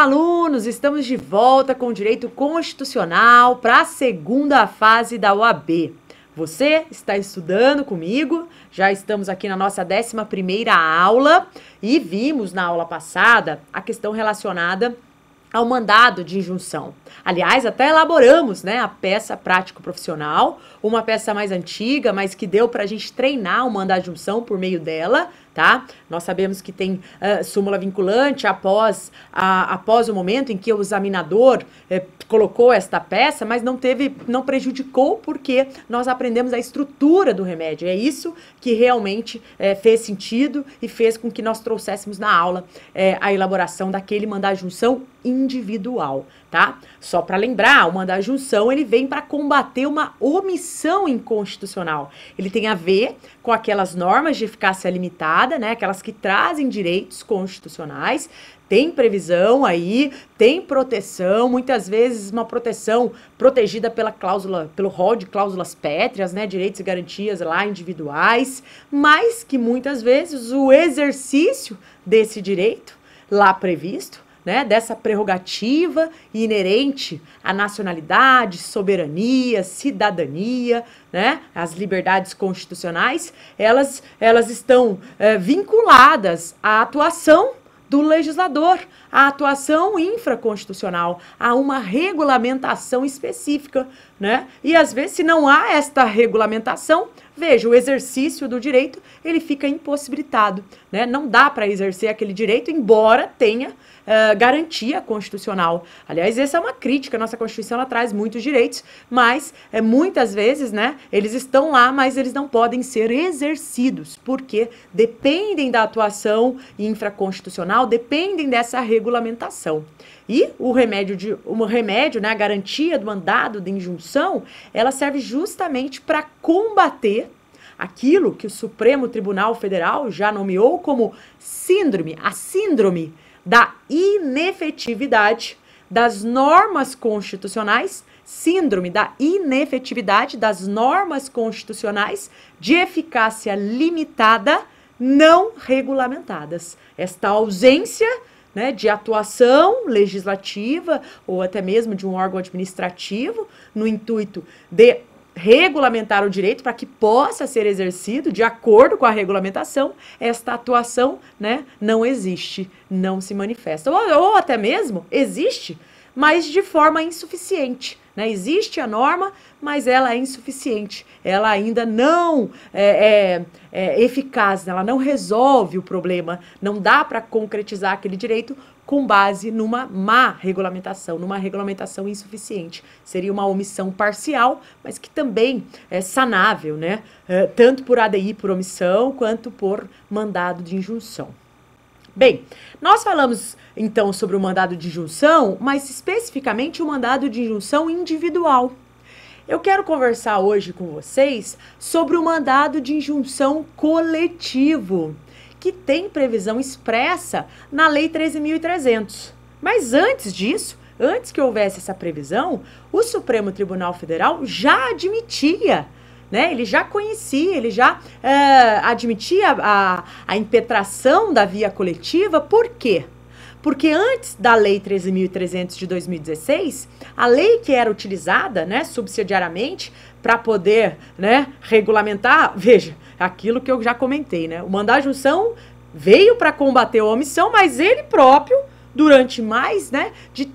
Olá, alunos! Estamos de volta com o Direito Constitucional para a segunda fase da OAB. Você está estudando comigo, já estamos aqui na nossa 11ª aula e vimos na aula passada a questão relacionada ao mandado de injunção. Aliás, até elaboramos, né, a peça prático-profissional, uma peça mais antiga, mas que deu para a gente treinar o mandado de injunção por meio dela, tá? Nós sabemos que tem súmula vinculante após o momento em que o examinador colocou esta peça, mas não prejudicou porque nós aprendemos a estrutura do remédio. É isso que realmente fez sentido e fez com que nós trouxéssemos na aula a elaboração daquele mandado de injunção individual, tá? Só para lembrar, o mandado de injunção ele vem para combater uma omissão inconstitucional. Ele tem a ver com aquelas normas de eficácia limitada, né? Aquelas que trazem direitos constitucionais. Tem previsão aí, tem proteção, muitas vezes uma proteção protegida pela cláusula, pelo rol de cláusulas pétreas, né, direitos e garantias lá individuais, mas que muitas vezes o exercício desse direito lá previsto, né, dessa prerrogativa inerente à nacionalidade, soberania, cidadania, né, as liberdades constitucionais, elas estão vinculadas à atuação do legislador, a atuação infraconstitucional, a uma regulamentação específica, né? E às vezes, se não há esta regulamentação, veja, o exercício do direito, ele fica impossibilitado, né? Não dá para exercer aquele direito, embora tenha garantia constitucional. Aliás, essa é uma crítica, a nossa Constituição, ela traz muitos direitos, mas muitas vezes, né, eles estão lá, mas eles não podem ser exercidos, porque dependem da atuação infraconstitucional, dependem dessa regulamentação. E o remédio, né, a garantia do mandado de injunção, ela serve justamente para combater aquilo que o Supremo Tribunal Federal já nomeou como a síndrome da inefetividade das normas constitucionais, síndrome da inefetividade das normas constitucionais de eficácia limitada não regulamentadas. Esta ausência, né, de atuação legislativa ou até mesmo de um órgão administrativo no intuito de regulamentar o direito para que possa ser exercido de acordo com a regulamentação, esta atuação, né, não existe, não se manifesta. Ou até mesmo existe, mas de forma insuficiente, né? Existe a norma, mas ela é insuficiente, ela ainda não é eficaz, ela não resolve o problema, não dá para concretizar aquele direito com base numa má regulamentação, numa regulamentação insuficiente. Seria uma omissão parcial, mas que também é sanável, né? Tanto por ADI por omissão, quanto por mandado de injunção. Bem, nós falamos então sobre o mandado de injunção, mas especificamente o mandado de injunção individual. Eu quero conversar hoje com vocês sobre o mandado de injunção coletivo, que tem previsão expressa na Lei 13.300. Mas antes disso, antes que houvesse essa previsão, o Supremo Tribunal Federal já admitia, né? Ele já conhecia, ele já admitia a impetração da via coletiva. Por quê? Porque antes da Lei 13.300 de 2016, a lei que era utilizada, né, subsidiariamente para poder, né, regulamentar, veja, aquilo que eu já comentei, né, o mandado de injunção veio para combater a omissão, mas ele próprio, durante mais, né, de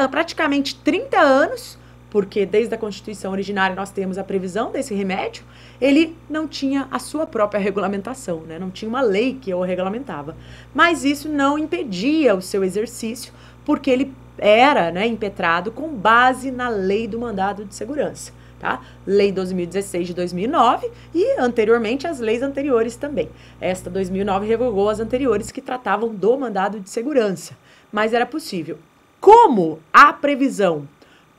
praticamente 30 anos, porque desde a Constituição originária nós temos a previsão desse remédio, ele não tinha a sua própria regulamentação, né? Não tinha uma lei que o regulamentava. Mas isso não impedia o seu exercício, porque ele era, né, impetrado com base na Lei do Mandado de Segurança, tá? Lei 12.016 de 2009 e anteriormente as leis anteriores também. Esta 2009 revogou as anteriores que tratavam do mandado de segurança, mas era possível. Como a previsão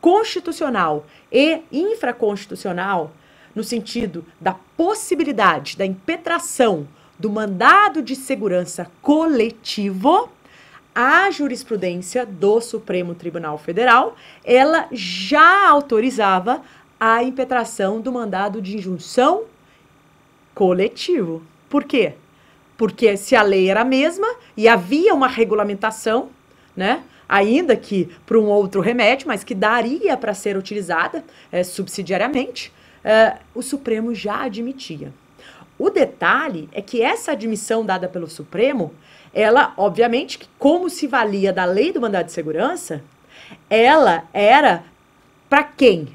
constitucional e infraconstitucional, no sentido da possibilidade da impetração do mandado de segurança coletivo, a jurisprudência do Supremo Tribunal Federal, ela já autorizava a impetração do mandado de injunção coletivo. Por quê? Porque se a lei era a mesma e havia uma regulamentação, né, ainda que para um outro remédio, mas que daria para ser utilizada subsidiariamente, o Supremo já admitia. O detalhe é que essa admissão dada pelo Supremo, ela, obviamente, como se valia da lei do mandado de segurança, ela era para quem?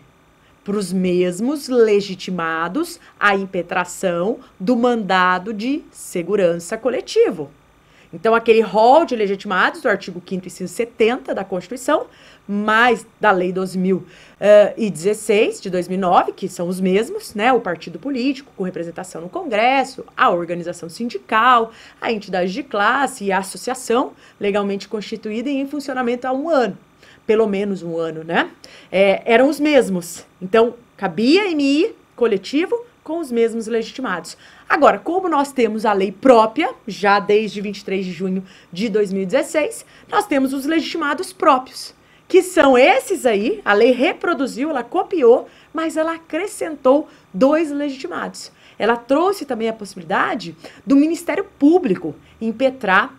Para os mesmos legitimados à impetração do mandado de segurança coletivo. Então, aquele rol de legitimados do artigo 5º, inciso 70 da Constituição, mais da Lei 2016, de 2009, que são os mesmos, né? O partido político com representação no Congresso, a organização sindical, a entidade de classe e a associação legalmente constituída e em funcionamento há 1 ano. Pelo menos 1 ano, né? Eram os mesmos. Então, cabia MI coletivo com os mesmos legitimados. Agora, como nós temos a lei própria, já desde 23 de junho de 2016, nós temos os legitimados próprios, que são esses aí, a lei reproduziu, ela copiou, mas ela acrescentou 2 legitimados. Ela trouxe também a possibilidade do Ministério Público impetrar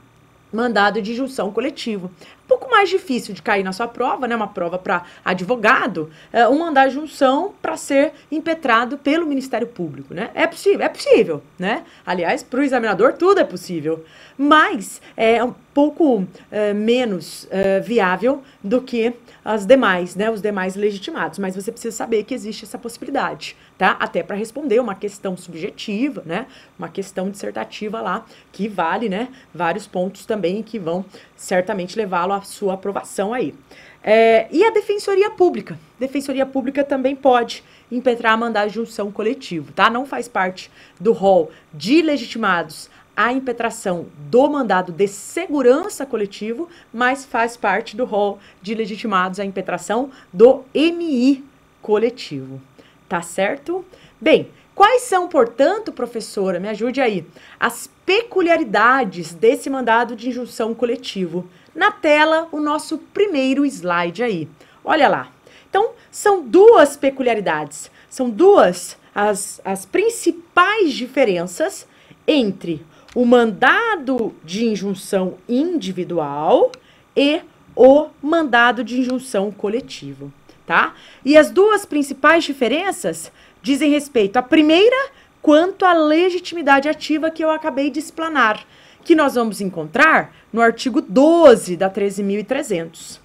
mandado de injunção coletivo. Um pouco mais difícil de cair na sua prova, né? Uma prova para advogado, um mandado de injunção para ser impetrado pelo Ministério Público, né? É possível, né? Aliás, para o examinador tudo é possível, mas é um pouco menos viável do que as demais, né? Os demais legitimados, mas você precisa saber que existe essa possibilidade, tá? Até para responder uma questão subjetiva, né? Uma questão dissertativa lá, que vale, né? Vários pontos também que vão certamente levá-lo à sua aprovação aí. E a Defensoria Pública? Defensoria Pública também pode impetrar mandado de injunção coletivo, tá? Não faz parte do rol de legitimados a impetração do mandado de segurança coletivo, mas faz parte do rol de legitimados a impetração do MI coletivo. Tá certo? Bem, quais são, portanto, professora, me ajude aí, as peculiaridades desse mandado de injunção coletivo? Na tela, o nosso primeiro slide aí. Olha lá. Então, são 2 peculiaridades. São 2 as principais diferenças entre o mandado de injunção individual e o mandado de injunção coletivo, tá? E as 2 principais diferenças dizem respeito à primeira quanto à legitimidade ativa que eu acabei de explanar, que nós vamos encontrar no artigo 12 da 13.300.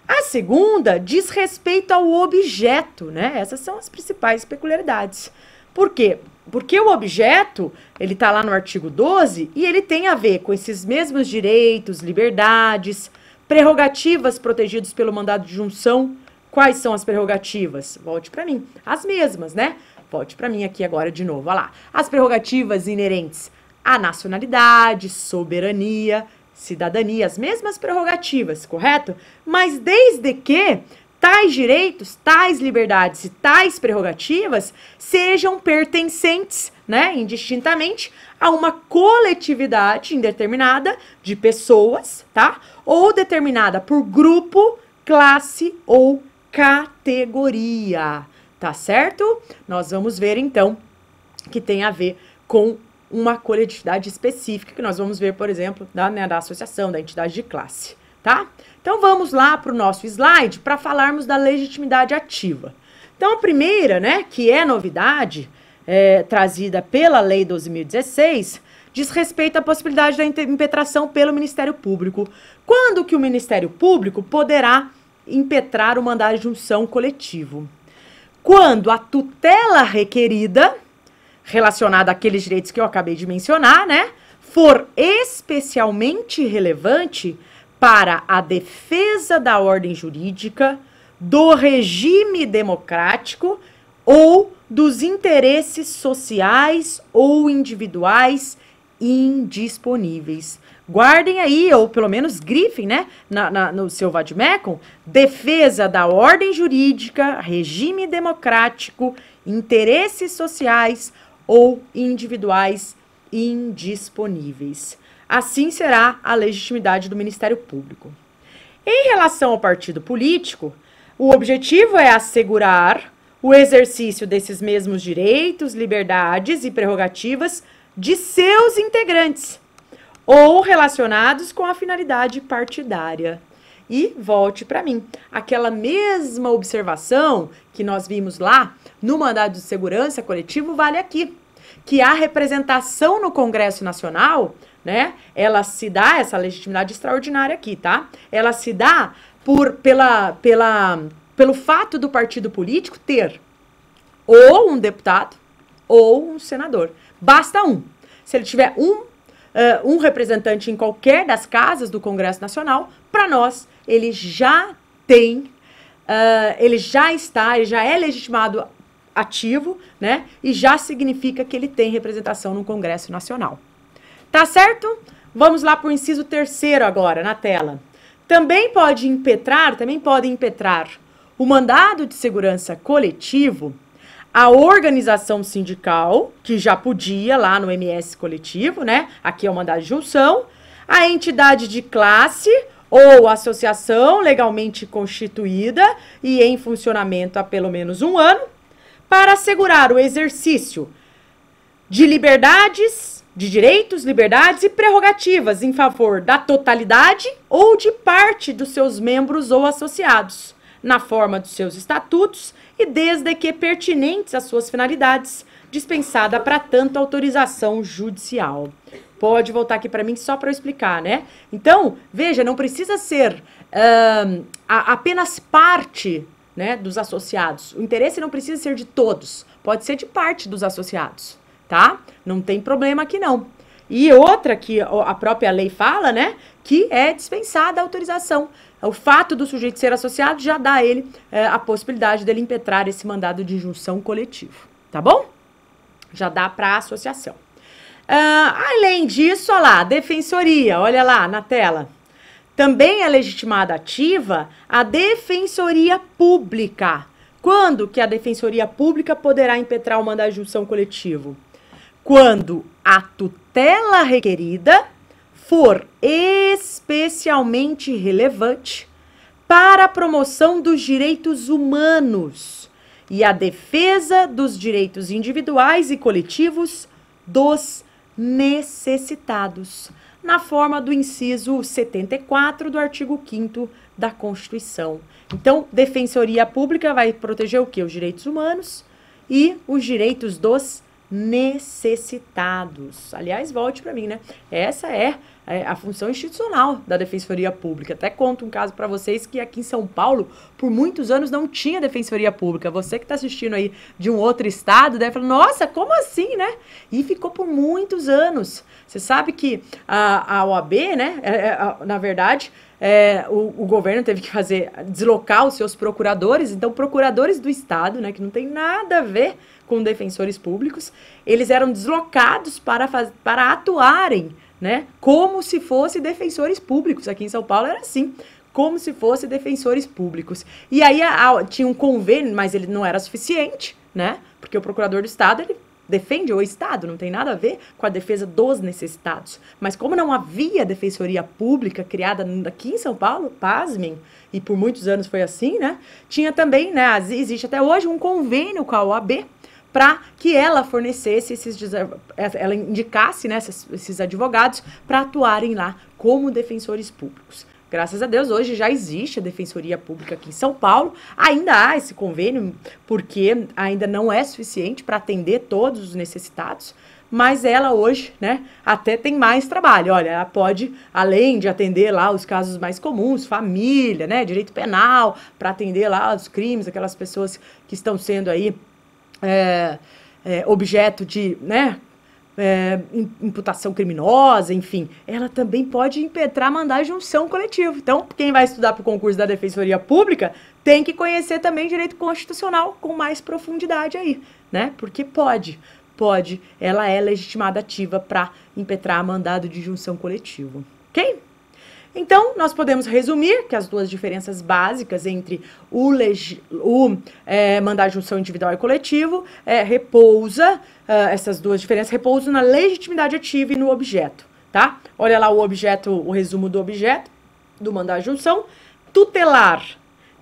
A segunda diz respeito ao objeto, né? Essas são as principais peculiaridades. Por quê? Porque o objeto, ele está lá no artigo 12 e ele tem a ver com esses mesmos direitos, liberdades, prerrogativas protegidos pelo mandado de injunção. Quais são as prerrogativas? Volte para mim. As mesmas, né? Volte para mim aqui agora de novo. Olha lá. As prerrogativas inerentes à nacionalidade, soberania, cidadania, as mesmas prerrogativas, correto? Mas desde que tais direitos, tais liberdades e tais prerrogativas sejam pertencentes, né, indistintamente, a uma coletividade indeterminada de pessoas, tá? Ou determinada por grupo, classe ou categoria, tá certo? Nós vamos ver, então, que tem a ver com uma coletividade específica, que nós vamos ver, por exemplo, da associação, da entidade de classe, tá? Então, vamos lá para o nosso slide para falarmos da legitimidade ativa. Então, a primeira, né, que é novidade, trazida pela Lei 12.016, diz respeito à possibilidade da impetração pelo Ministério Público. Quando que o Ministério Público poderá impetrar o mandado de injunção coletivo? Quando a tutela requerida, relacionada àqueles direitos que eu acabei de mencionar, né, for especialmente relevante para a defesa da ordem jurídica, do regime democrático ou dos interesses sociais ou individuais indisponíveis. Guardem aí, ou pelo menos grifem, né, no seu vademecum, defesa da ordem jurídica, regime democrático, interesses sociais ou individuais indisponíveis. Assim será a legitimidade do Ministério Público. Em relação ao partido político, o objetivo é assegurar o exercício desses mesmos direitos, liberdades e prerrogativas de seus integrantes, ou relacionados com a finalidade partidária. e volte para mim. Aquela mesma observação que nós vimos lá no mandado de segurança coletivo vale aqui, que a representação no Congresso Nacional, né, ela se dá, essa legitimidade extraordinária aqui, tá? Ela se dá pelo fato do partido político ter ou um deputado ou um senador. Basta um. Se ele tiver um representante em qualquer das casas do Congresso Nacional, para nós, ele já tem, ele já é legitimado ativo, né? E já significa que ele tem representação no Congresso Nacional. Tá certo? Vamos lá para o inciso 3º agora, na tela. Também podem impetrar o mandado de segurança coletivo, a organização sindical, que já podia lá no MS coletivo, né? Aqui é o mandado de junção, a entidade de classe ou associação legalmente constituída e em funcionamento há pelo menos 1 ano, para assegurar o exercício de liberdades, de direitos, liberdades e prerrogativas em favor da totalidade ou de parte dos seus membros ou associados, na forma dos seus estatutos e desde que pertinentes às suas finalidades, dispensada para tanto autorização judicial. Pode voltar aqui para mim só para eu explicar, né? Então, veja, não precisa ser apenas parte, né, dos associados. O interesse não precisa ser de todos, pode ser de parte dos associados, tá? Não tem problema aqui não. E outra que a própria lei fala, né, que é dispensada a autorização. O fato do sujeito ser associado já dá a ele a possibilidade dele impetrar esse mandado de injunção coletivo, tá bom? Já dá para a associação. Além disso, olha lá, defensoria, olha lá na tela. Também é legitimada ativa a defensoria pública. Quando que a defensoria pública poderá impetrar o mandado de injunção coletivo? Quando a tutela requerida for especialmente relevante para a promoção dos direitos humanos e a defesa dos direitos individuais e coletivos dos necessitados, na forma do inciso 74 do artigo 5º da Constituição. Então, defensoria pública vai proteger o quê? Os direitos humanos e os direitos dos necessitados. Aliás, volte para mim, né? Essa é a função institucional da Defensoria Pública. Até conto um caso para vocês que aqui em São Paulo, por muitos anos, não tinha Defensoria Pública. Você que está assistindo aí de um outro estado deve falar, nossa, como assim, né? E ficou por muitos anos. Você sabe que a OAB, né, na verdade, o governo teve que deslocar os seus procuradores, então procuradores do estado, né, que não tem nada a ver com defensores públicos, eles eram deslocados para atuarem, né, como se fossem defensores públicos. Aqui em São Paulo era assim, como se fossem defensores públicos. E aí tinha um convênio, mas ele não era suficiente, né, porque o procurador do estado, ele defende o Estado, não tem nada a ver com a defesa dos necessitados. Mas como não havia defensoria pública criada aqui em São Paulo, pasmem, e por muitos anos foi assim, né? Tinha também, né, existe até hoje um convênio com a OAB para que ela fornecesse ela indicasse, né, esses advogados para atuarem lá como defensores públicos. Graças a Deus, hoje já existe a Defensoria Pública aqui em São Paulo. Ainda há esse convênio, porque ainda não é suficiente para atender todos os necessitados, mas ela hoje, né, até tem mais trabalho. Olha, ela pode, além de atender lá os casos mais comuns, família, né, direito penal, para atender lá os crimes, aquelas pessoas que estão sendo aí objeto de, né, imputação criminosa, enfim, ela também pode impetrar mandado de injunção coletivo. Então, quem vai estudar para o concurso da Defensoria Pública tem que conhecer também direito constitucional com mais profundidade aí, né? Porque pode, ela é legitimada ativa para impetrar mandado de injunção coletivo, ok? Então, nós podemos resumir que as duas diferenças básicas entre o mandado de injunção individual e coletivo essas duas diferenças repousam na legitimidade ativa e no objeto, tá? Olha lá o objeto, o resumo do objeto do mandado de injunção: tutelar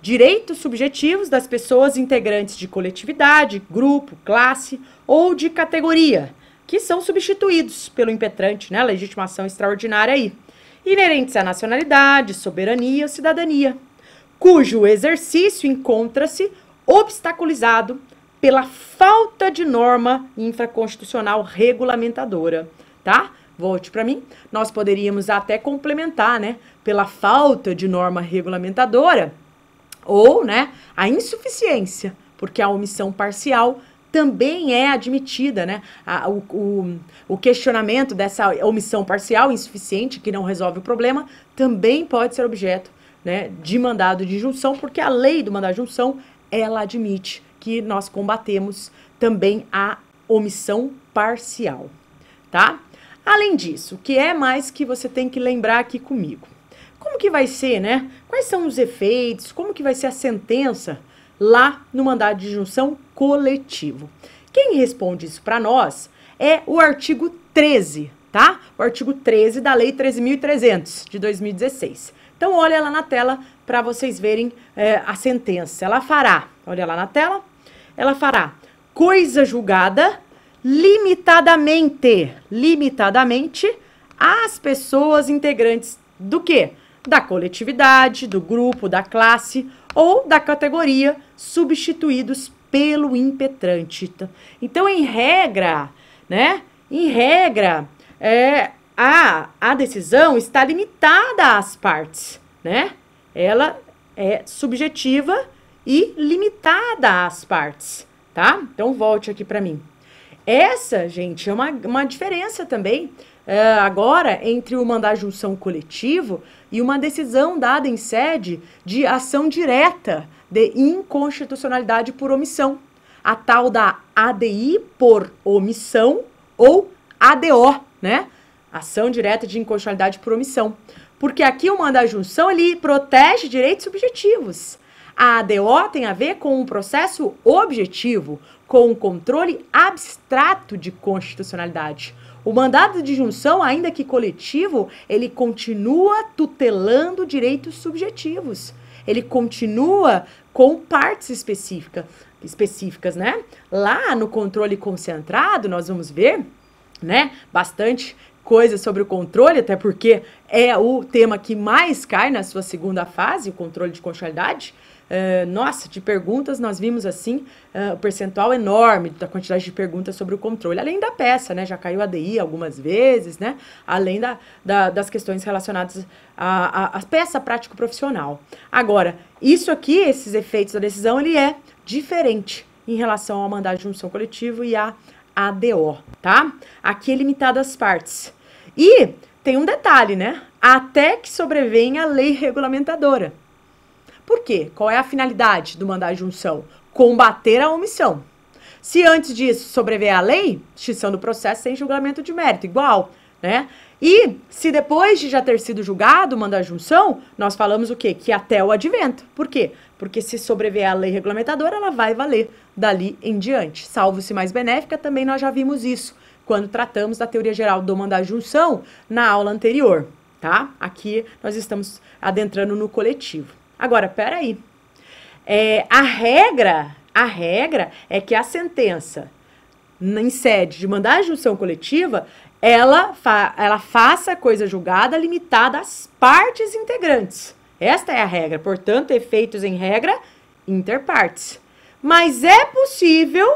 direitos subjetivos das pessoas integrantes de coletividade, grupo, classe ou de categoria, que são substituídos pelo impetrante, né? Legitimação extraordinária aí. inerentes à nacionalidade, soberania ou cidadania, cujo exercício encontra-se obstaculizado pela falta de norma infraconstitucional regulamentadora, tá? Volte para mim. Nós poderíamos até complementar, né? Pela falta de norma regulamentadora ou, né, a insuficiência, porque a omissão parcial também é admitida, né? O questionamento dessa omissão parcial insuficiente, que não resolve o problema, também pode ser objeto, né, de mandado de injunção, porque a lei do mandado de injunção, ela admite que nós combatemos também a omissão parcial, tá? Além disso, o que é mais que você tem que lembrar aqui comigo? Como que vai ser, né? Quais são os efeitos? Como que vai ser a sentença lá no mandado de injunção coletivo? Quem responde isso para nós é o artigo 13, tá? O artigo 13 da Lei 13.300 de 2016. Então, olha lá na tela para vocês verem a sentença. Ela fará, olha lá na tela, ela fará coisa julgada limitadamente às pessoas integrantes do quê? Da coletividade, do grupo, da classe ou da categoria substituídos pelo impetrante. Então, em regra, né? Em regra, a decisão está limitada às partes, né? Ela é subjetiva e limitada às partes, tá? Então, volte aqui para mim. Essa, gente, é uma diferença também, agora, entre o mandado de injunção coletivo e uma decisão dada em sede de ação direta de inconstitucionalidade por omissão. A tal da ADI por omissão ou ADO, né? Ação direta de inconstitucionalidade por omissão. Porque aqui o mandado de injunção, ele protege direitos subjetivos. A ADO tem a ver com um processo objetivo, com um controle abstrato de constitucionalidade. O mandado de injunção, ainda que coletivo, ele continua tutelando direitos subjetivos. Ele continua com partes específicas, né? Lá no controle concentrado, nós vamos ver, né, bastante coisa sobre o controle, até porque é o tema que mais cai na sua segunda fase, o controle de constitucionalidade. Nossa, de perguntas nós vimos assim o percentual enorme da quantidade de perguntas sobre o controle, além da peça, né? Já caiu a ADI algumas vezes, né? Além das questões relacionadas à peça prático-profissional. Agora, isso aqui, esses efeitos da decisão, ele é diferente em relação ao mandado de injunção coletivo e à ADO, tá? Aqui é limitado às partes. E tem um detalhe, né? Até que sobrevenha a lei regulamentadora. Por quê? Qual é a finalidade do mandado de injunção? Combater a omissão. Se antes disso sobrevier a lei, extinção do processo sem julgamento de mérito, igual, né? E se depois de já ter sido julgado o mandado de injunção, nós falamos o quê? Que até o advento. Por quê? Porque se sobrevier a lei regulamentadora, ela vai valer dali em diante. Salvo-se mais benéfica, também nós já vimos isso quando tratamos da teoria geral do mandado de injunção na aula anterior, tá? Aqui nós estamos adentrando no coletivo. Agora, peraí, a regra é que a sentença em sede de mandado de injunção coletiva, ela faça coisa julgada limitada às partes integrantes. Esta é a regra, portanto, efeitos em regra interpartes. Mas é possível,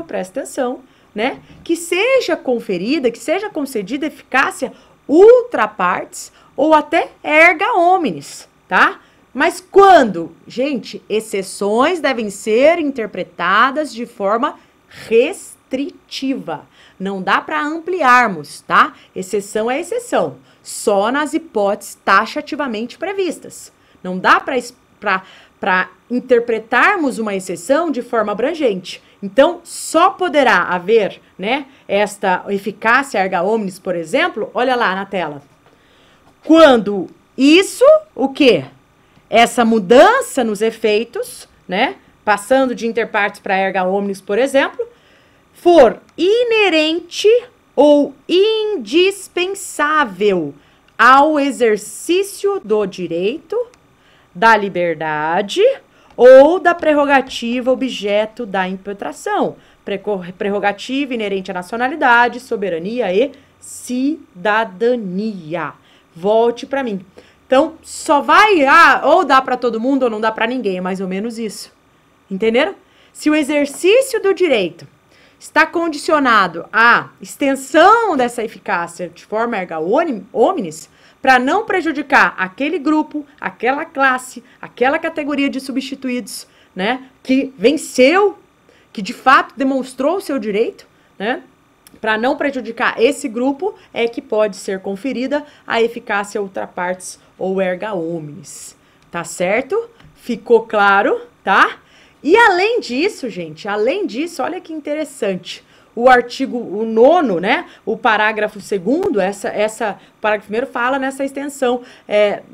presta atenção, né, que seja conferida, que seja concedida eficácia ultra partes ou até erga omnes, tá? Mas quando? Gente, exceções devem ser interpretadas de forma restritiva. Não dá para ampliarmos, tá? Exceção é exceção. Só nas hipóteses taxativamente previstas. Não dá para interpretarmos uma exceção de forma abrangente. Então, só poderá haver, né, esta eficácia erga omnes, por exemplo, olha lá na tela. Quando isso, o quê? Essa mudança nos efeitos, né, passando de interpartes para erga omnes, por exemplo, for inerente ou indispensável ao exercício do direito, da liberdade ou da prerrogativa objeto da impetração. Prerrogativa inerente à nacionalidade, soberania e cidadania. volte para mim. Então, só vai, ou dá para todo mundo ou não dá para ninguém, é mais ou menos isso. Entenderam? Se o exercício do direito está condicionado à extensão dessa eficácia de forma erga omnes, para não prejudicar aquele grupo, aquela classe, aquela categoria de substituídos, né, que venceu, que de fato demonstrou o seu direito, né, para não prejudicar esse grupo, é que pode ser conferida a eficácia ultra partes ou erga omnes. Tá certo? Ficou claro, tá? E além disso, gente, além disso, olha que interessante. O artigo, o 9º, né, o parágrafo 2º, o parágrafo 1º fala nessa extensão,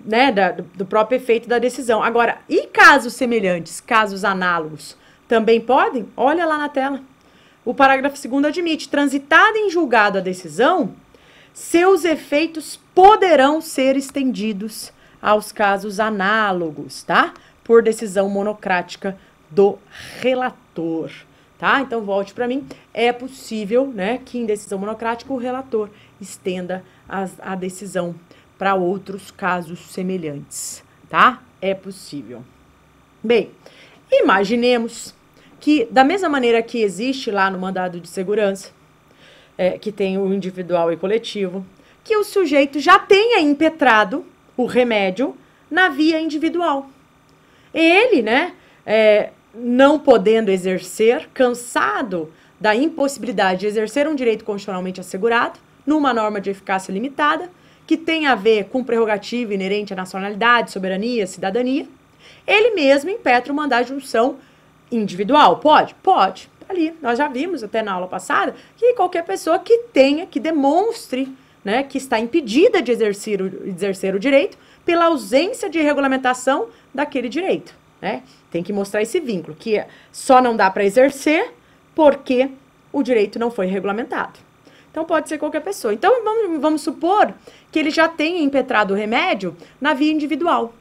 né, do próprio efeito da decisão. Agora, e casos semelhantes, casos análogos, também podem? Olha lá na tela. O parágrafo 2º admite, transitada em julgado a decisão, seus efeitos poderão ser estendidos aos casos análogos, tá? Por decisão monocrática do relator, tá? Então, volte para mim. É possível, né, que em decisão monocrática o relator estenda a decisão para outros casos semelhantes, tá? É possível. Bem, imaginemos que, da mesma maneira que existe lá no mandado de segurança, que tem o individual e coletivo, que o sujeito já tenha impetrado o remédio na via individual. Ele, né, não podendo exercer, cansado da impossibilidade de exercer um direito constitucionalmente assegurado, numa norma de eficácia limitada, que tem a ver com prerrogativa inerente à nacionalidade, soberania, cidadania, ele mesmo impetra o mandado de junção individual. Pode? Pode. Ali, nós já vimos até na aula passada que qualquer pessoa que tenha, que demonstre, né, que está impedida de exercer o direito pela ausência de regulamentação daquele direito, né? Tem que mostrar esse vínculo, que só não dá para exercer porque o direito não foi regulamentado. Então, pode ser qualquer pessoa. Então, vamos supor que ele já tenha impetrado o remédio na via individual.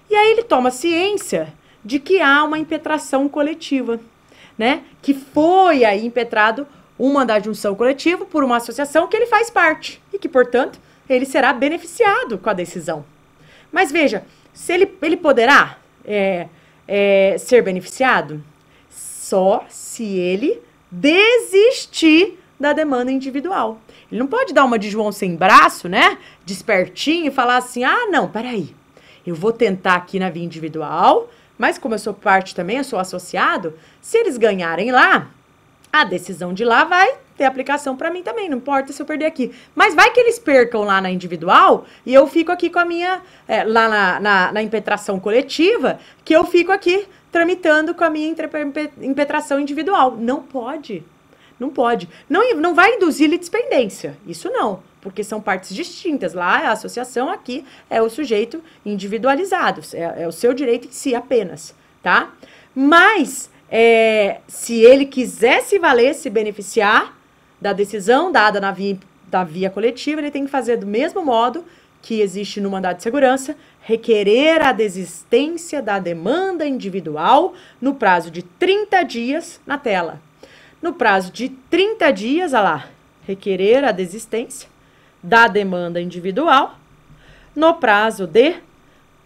E aí ele toma ciência de que há uma impetração coletiva, né? Que foi aí impetrado um mandado de junção coletivo por uma associação que ele faz parte e que, portanto, ele será beneficiado com a decisão. Mas veja, se ele poderá ser beneficiado só se ele desistir da demanda individual. Ele não pode dar uma de João sem braço, né? Despertinho e falar assim, não, peraí, eu vou tentar aqui na via individual, mas como eu sou parte também, eu sou associado, se eles ganharem lá, a decisão de lá vai ter aplicação para mim também, não importa se eu perder aqui. Mas vai que eles percam lá na individual e eu fico aqui com a minha, lá na impetração coletiva, que eu fico aqui tramitando com a minha impetração individual. Não pode. Não pode. Não vai induzir litispendência. Isso não, porque são partes distintas. Lá a associação, aqui é o sujeito individualizado. É o seu direito em si apenas, tá? Mas, se ele quiser se valer, se beneficiar da decisão dada da via coletiva, ele tem que fazer do mesmo modo que existe no mandado de segurança, requerer a desistência da demanda individual no prazo de 30 dias na tela. No prazo de 30 dias, olha lá, requerer a desistência da demanda individual no prazo de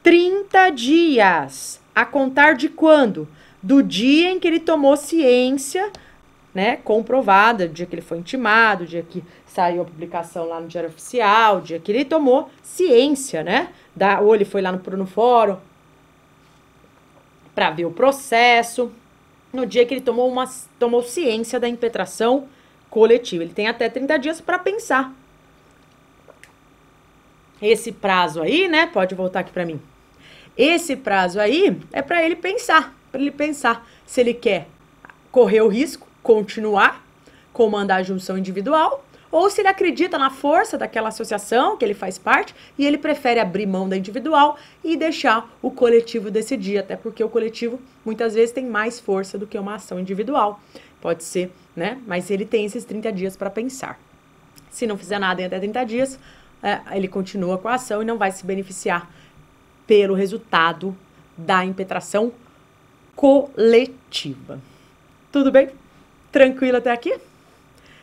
30 dias. A contar de quando? Do dia em que ele tomou ciência, né, comprovada, do dia que ele foi intimado, do dia que saiu a publicação lá no Diário Oficial, do dia que ele tomou ciência, né, ou ele foi lá no fórum para ver o processo, no dia que ele tomou ciência da impetração coletiva. Ele tem até 30 dias para pensar. Esse prazo aí, né, pode voltar aqui para mim. Esse prazo aí é para ele pensar se ele quer correr o risco, continuar com o mandado de junção individual, ou se ele acredita na força daquela associação que ele faz parte e ele prefere abrir mão da individual e deixar o coletivo decidir, até porque o coletivo muitas vezes tem mais força do que uma ação individual. Pode ser, né? Mas ele tem esses 30 dias para pensar. Se não fizer nada em até 30 dias, ele continua com a ação e não vai se beneficiar pelo resultado da impetração coletiva. Tudo bem? Tranquilo até aqui?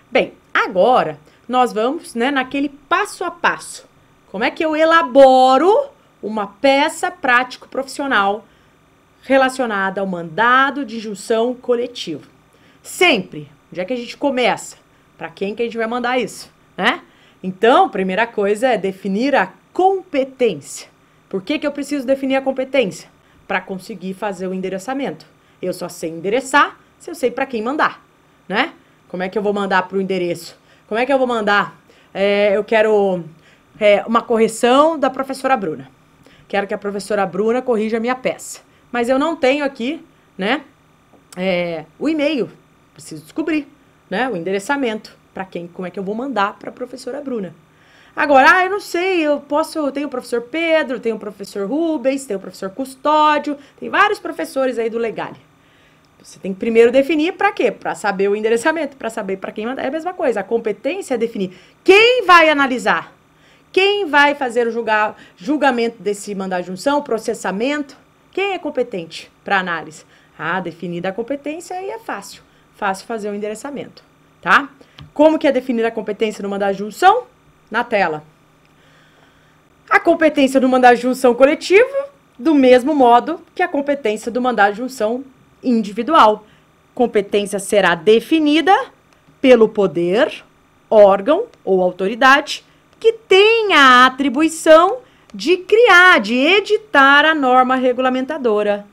Bem, agora nós vamos, né, naquele passo a passo. Como é que eu elaboro uma peça prático-profissional relacionada ao mandado de injunção coletivo? Sempre. Onde é que a gente começa? Para quem que a gente vai mandar isso, né? Então, primeira coisa é definir a competência. Por que eu preciso definir a competência? Para conseguir fazer o endereçamento. Eu só sei endereçar se eu sei para quem mandar, né? Como é que eu vou mandar para o endereço? Como é que eu vou mandar? Eu quero uma correção da professora Bruna. Quero que a professora Bruna corrija a minha peça. Mas eu não tenho aqui, né, o e-mail. Preciso descobrir, né, o endereçamento. Para quem, como é que eu vou mandar para a professora Bruna? Agora, eu não sei, tenho o professor Pedro, tenho o professor Rubens, tenho o professor Custódio, tem vários professores aí do Legale. Você tem que primeiro definir para quê? Para saber o endereçamento, para saber para quem mandar. É a mesma coisa, a competência é definir quem vai analisar, quem vai fazer o julgamento desse mandado de junção, o processamento, quem é competente para análise. Definida a competência aí é fácil fazer o endereçamento, tá? Como que é definida a competência no mandado de junção? Na tela. A competência do mandado de junção coletivo, do mesmo modo que a competência do mandado de junção individual. Competência será definida pelo poder, órgão ou autoridade que tenha a atribuição de criar, de editar a norma regulamentadora.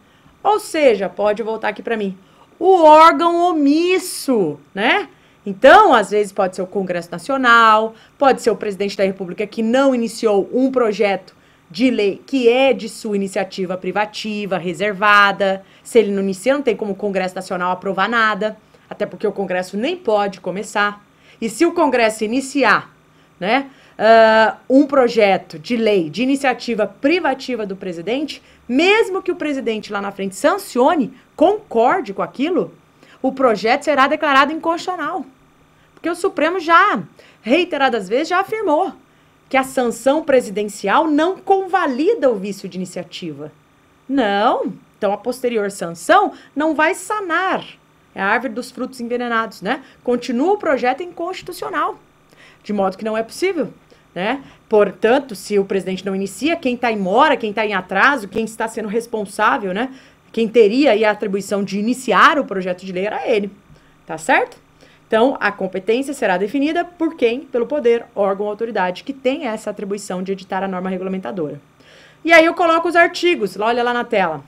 Ou seja, pode voltar aqui para mim, o órgão omisso, né? Então, às vezes pode ser o Congresso Nacional, pode ser o presidente da República que não iniciou um projeto de lei que é de sua iniciativa privativa, reservada. Se ele não inicia, não tem como o Congresso Nacional aprovar nada, até porque o Congresso nem pode começar. E se o Congresso iniciar, né, um projeto de lei de iniciativa privativa do presidente, mesmo que o presidente lá na frente sancione, concorde com aquilo, o projeto será declarado inconstitucional. Porque o Supremo já, reiteradas vezes, já afirmou que a sanção presidencial não convalida o vício de iniciativa. Não. Então, a posterior sanção não vai sanar. É a árvore dos frutos envenenados, né? Continua o projeto inconstitucional. De modo que não é possível, né? Portanto, se o presidente não inicia, quem está em mora, quem está em atraso, quem está sendo responsável, né? Quem teria aí a atribuição de iniciar o projeto de lei era ele. Tá certo? Então, a competência será definida por quem? Pelo poder, órgão ou autoridade que tem essa atribuição de editar a norma regulamentadora. E aí eu coloco os artigos, olha lá na tela.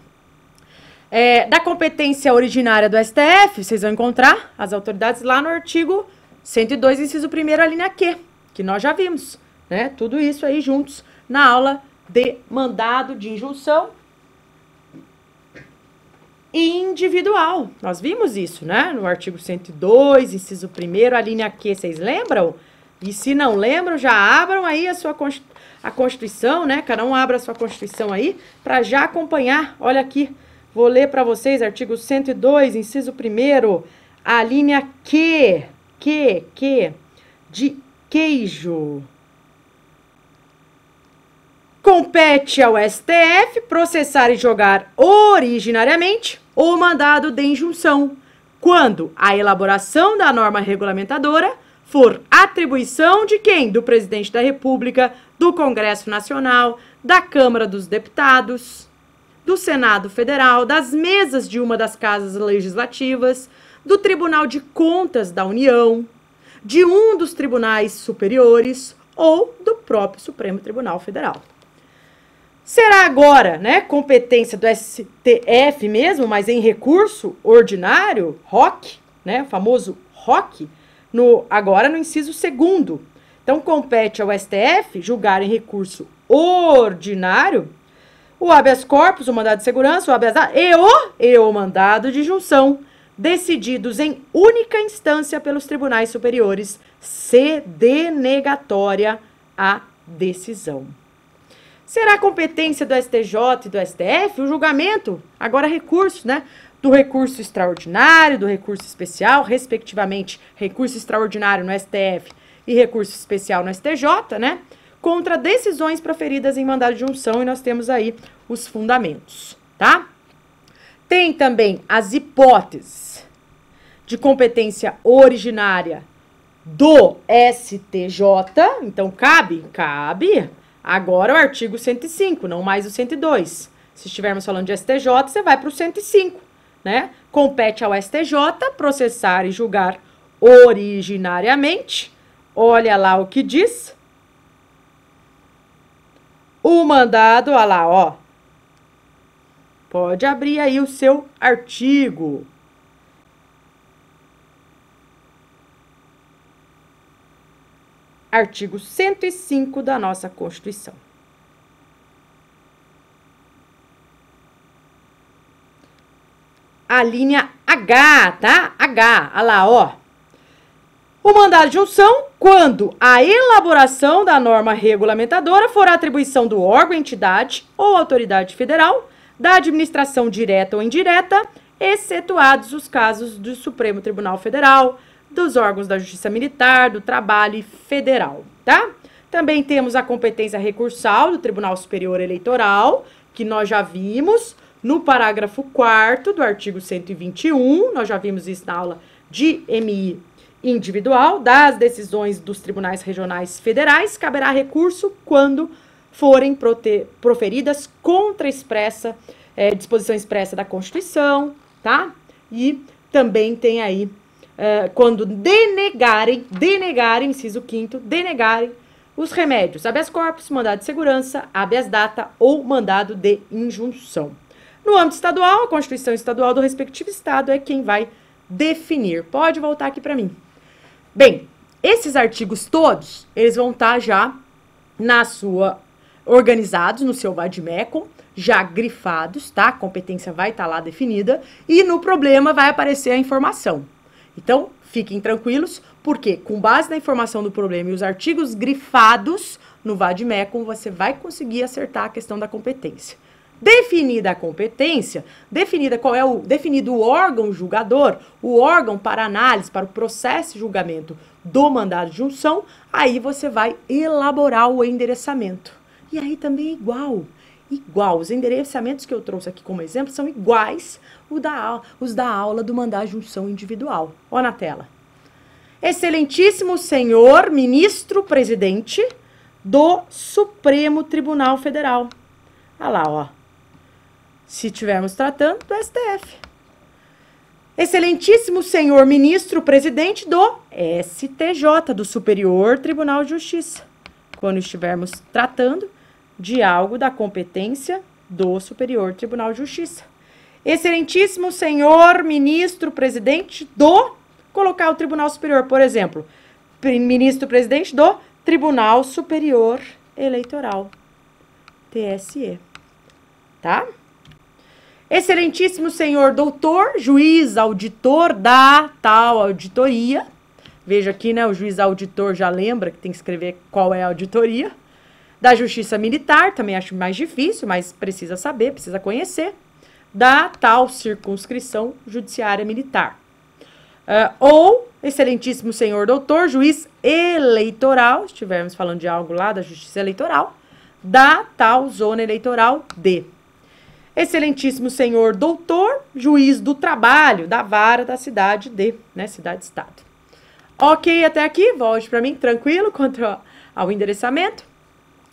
Da competência originária do STF, vocês vão encontrar as autoridades lá no artigo 102, inciso 1º, a linha Q, que nós já vimos, né? Tudo isso aí juntos na aula de mandado de injunção individual. Nós vimos isso, né? No artigo 102, inciso 1º, a linha Q, vocês lembram? E se não lembram, já abram aí a Constituição, né? Cada um abra a sua Constituição aí, para já acompanhar. Olha aqui, vou ler para vocês, artigo 102, inciso 1º, a linha Q, de queijo. Compete ao STF processar e julgar originariamente o mandado de injunção, quando a elaboração da norma regulamentadora for atribuição de quem? Do presidente da República, do Congresso Nacional, da Câmara dos Deputados, do Senado Federal, das mesas de uma das casas legislativas, do Tribunal de Contas da União, de um dos tribunais superiores ou do próprio Supremo Tribunal Federal. Será agora, né, competência do STF mesmo, mas em recurso ordinário, ROC, né, o famoso ROC, agora no inciso 2º. Então, compete ao STF julgar em recurso ordinário o habeas corpus, o mandado de segurança, o habeas e o mandado de junção, decididos em única instância pelos tribunais superiores, se denegatória a decisão. Será competência do STJ e do STF o julgamento, agora recurso, né? Do recurso extraordinário, do recurso especial, respectivamente, recurso extraordinário no STF e recurso especial no STJ, né? Contra decisões proferidas em mandado de junção, e nós temos aí os fundamentos, tá? Tem também as hipóteses de competência originária do STJ, então cabe Agora o artigo 105, não mais o 102. Se estivermos falando de STJ, você vai para o 105, né? Compete ao STJ processar e julgar originariamente. Olha lá o que diz. O mandado, olha lá, ó. Pode abrir aí o seu artigo. Artigo 105 da nossa Constituição. A linha H, tá? H, olha lá, ó. O mandado de junção, quando a elaboração da norma regulamentadora for a atribuição do órgão, entidade ou autoridade federal, da administração direta ou indireta, excetuados os casos do Supremo Tribunal Federal, dos órgãos da Justiça Militar, do Trabalho Federal, tá? Também temos a competência recursal do Tribunal Superior Eleitoral, que nós já vimos no parágrafo 4º do artigo 121, nós já vimos isso na aula de MI individual, das decisões dos tribunais regionais federais, caberá recurso quando forem proferidas contra disposição expressa da Constituição, tá? E também tem aí, quando denegarem, inciso 5º, denegarem os remédios, habeas corpus, mandado de segurança, habeas data ou mandado de injunção. No âmbito estadual, a Constituição Estadual do respectivo estado é quem vai definir. Pode voltar aqui para mim. Bem, esses artigos todos, eles vão estar já organizados no seu vade-mecum, já grifados, tá? A competência vai estar lá definida e no problema vai aparecer a informação. Então, fiquem tranquilos, porque com base na informação do problema e os artigos grifados no vade-mecum, você vai conseguir acertar a questão da competência. Definida a competência, definido o órgão julgador, o órgão para análise, para o processo de julgamento do mandado de junção, aí você vai elaborar o endereçamento. E aí também é igual. Os endereçamentos que eu trouxe aqui como exemplo são iguais os da aula do mandado de junção individual. Ó na tela. Excelentíssimo senhor ministro presidente do Supremo Tribunal Federal. Olha lá, ó. Se estivermos tratando do STF. Excelentíssimo senhor ministro presidente do STJ, do Superior Tribunal de Justiça. Quando estivermos tratando de algo da competência do Superior Tribunal de Justiça. Excelentíssimo senhor ministro presidente do... Colocar o Tribunal Superior, por exemplo. Ministro presidente do Tribunal Superior Eleitoral. TSE. Tá? Excelentíssimo senhor doutor, juiz auditor da tal auditoria. Veja aqui, né, o juiz auditor já lembra que tem que escrever qual é a auditoria. Da Justiça Militar, também acho mais difícil, mas precisa saber, precisa conhecer. Da tal circunscrição judiciária militar. Ou, excelentíssimo senhor doutor, juiz eleitoral, se estivermos falando de algo lá da Justiça Eleitoral, da tal zona eleitoral de... Excelentíssimo senhor doutor, juiz do trabalho, da vara da cidade de, né, cidade-estado. Ok, até aqui, volte para mim, tranquilo, quanto ao endereçamento.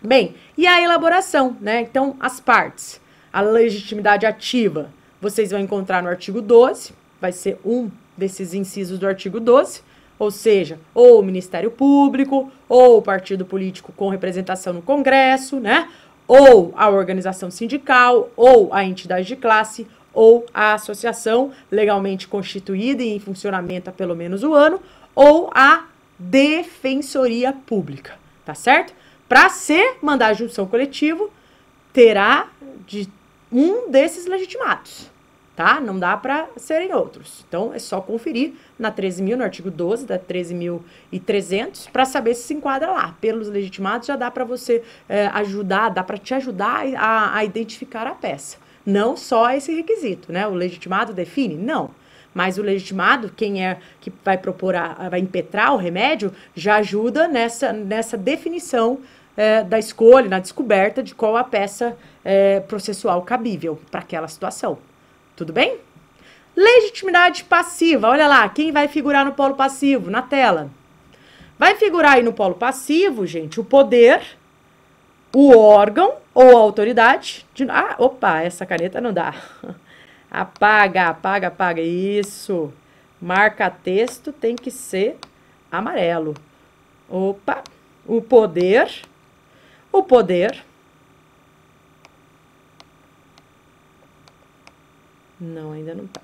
Bem, e a elaboração, né? Então, as partes. A legitimidade ativa, vocês vão encontrar no artigo 12, vai ser um desses incisos do artigo 12, ou seja, ou o Ministério Público, ou o partido político com representação no Congresso, né? Ou a organização sindical, ou a entidade de classe, ou a associação legalmente constituída e em funcionamento há pelo menos um ano, ou a defensoria pública, tá certo? Para ser mandado de junção coletivo, terá de um desses legitimados, tá? Não dá para serem outros. Então, é só conferir na 13.000, no artigo 12 da 13.300, para saber se enquadra lá. Pelos legitimados, já dá para você dá para te ajudar a identificar a peça. Não só esse requisito, né? O legitimado define? Não. Mas o legitimado, quem é que vai vai impetrar o remédio, já ajuda nessa definição da escolha, na descoberta de qual a peça processual cabível para aquela situação. Tudo bem? Legitimidade passiva, olha lá, quem vai figurar no polo passivo, na tela. Vai figurar aí no polo passivo, gente, o poder o órgão ou a autoridade de... Ah, opa, essa caneta não dá. Apaga, apaga, apaga. Isso. Marca texto tem que ser amarelo. Opa. O poder. O poder. Não, ainda não tá.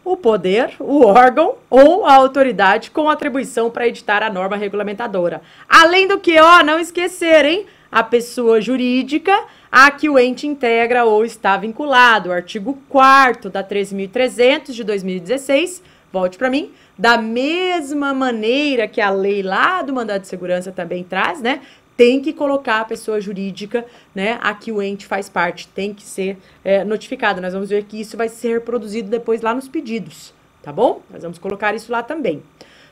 O poder, o órgão ou a autoridade com atribuição para editar a norma regulamentadora. Além do que, ó, não esquecerem, a pessoa jurídica a que o ente integra ou está vinculado. O artigo 4º da 13.300 de 2016, volte para mim, da mesma maneira que a lei lá do mandado de segurança também traz, né? Tem que colocar a pessoa jurídica, né, a que o ente faz parte, tem que ser notificada. Nós vamos ver que isso vai ser reproduzido depois lá nos pedidos, tá bom? Nós vamos colocar isso lá também.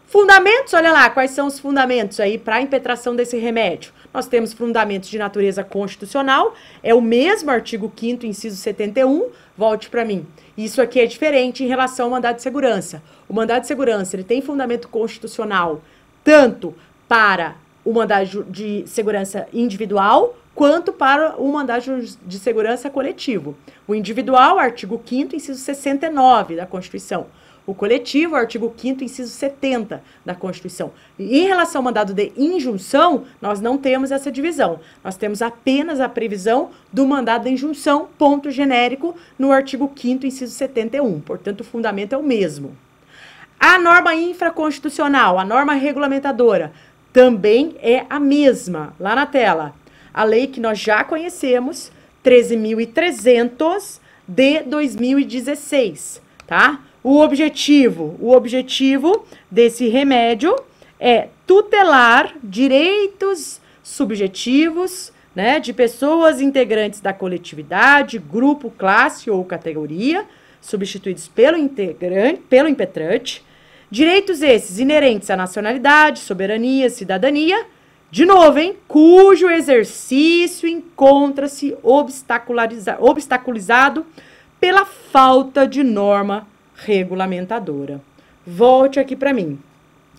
Fundamentos, olha lá, quais são os fundamentos aí para a impetração desse remédio? Nós temos fundamentos de natureza constitucional, é o mesmo artigo 5º, inciso 71, volte para mim. Isso aqui é diferente em relação ao mandado de segurança. O mandado de segurança, ele tem fundamento constitucional tanto para o mandado de segurança individual, quanto para o mandado de segurança coletivo. O individual, artigo 5º, inciso 69 da Constituição. O coletivo, artigo 5º, inciso 70 da Constituição. E em relação ao mandado de injunção, nós não temos essa divisão. Nós temos apenas a previsão do mandado de injunção, ponto genérico, no artigo 5º, inciso 71. Portanto, o fundamento é o mesmo. A norma infraconstitucional, a norma regulamentadora, também é a mesma, lá na tela. A lei que nós já conhecemos, 13.300 de 2016, tá? O objetivo desse remédio é tutelar direitos subjetivos, né, de pessoas integrantes da coletividade, grupo, classe ou categoria, substituídos pelo impetrante. Direitos esses inerentes à nacionalidade, soberania, cidadania, de novo, hein, cujo exercício encontra-se obstaculizado pela falta de norma regulamentadora. Volte aqui para mim.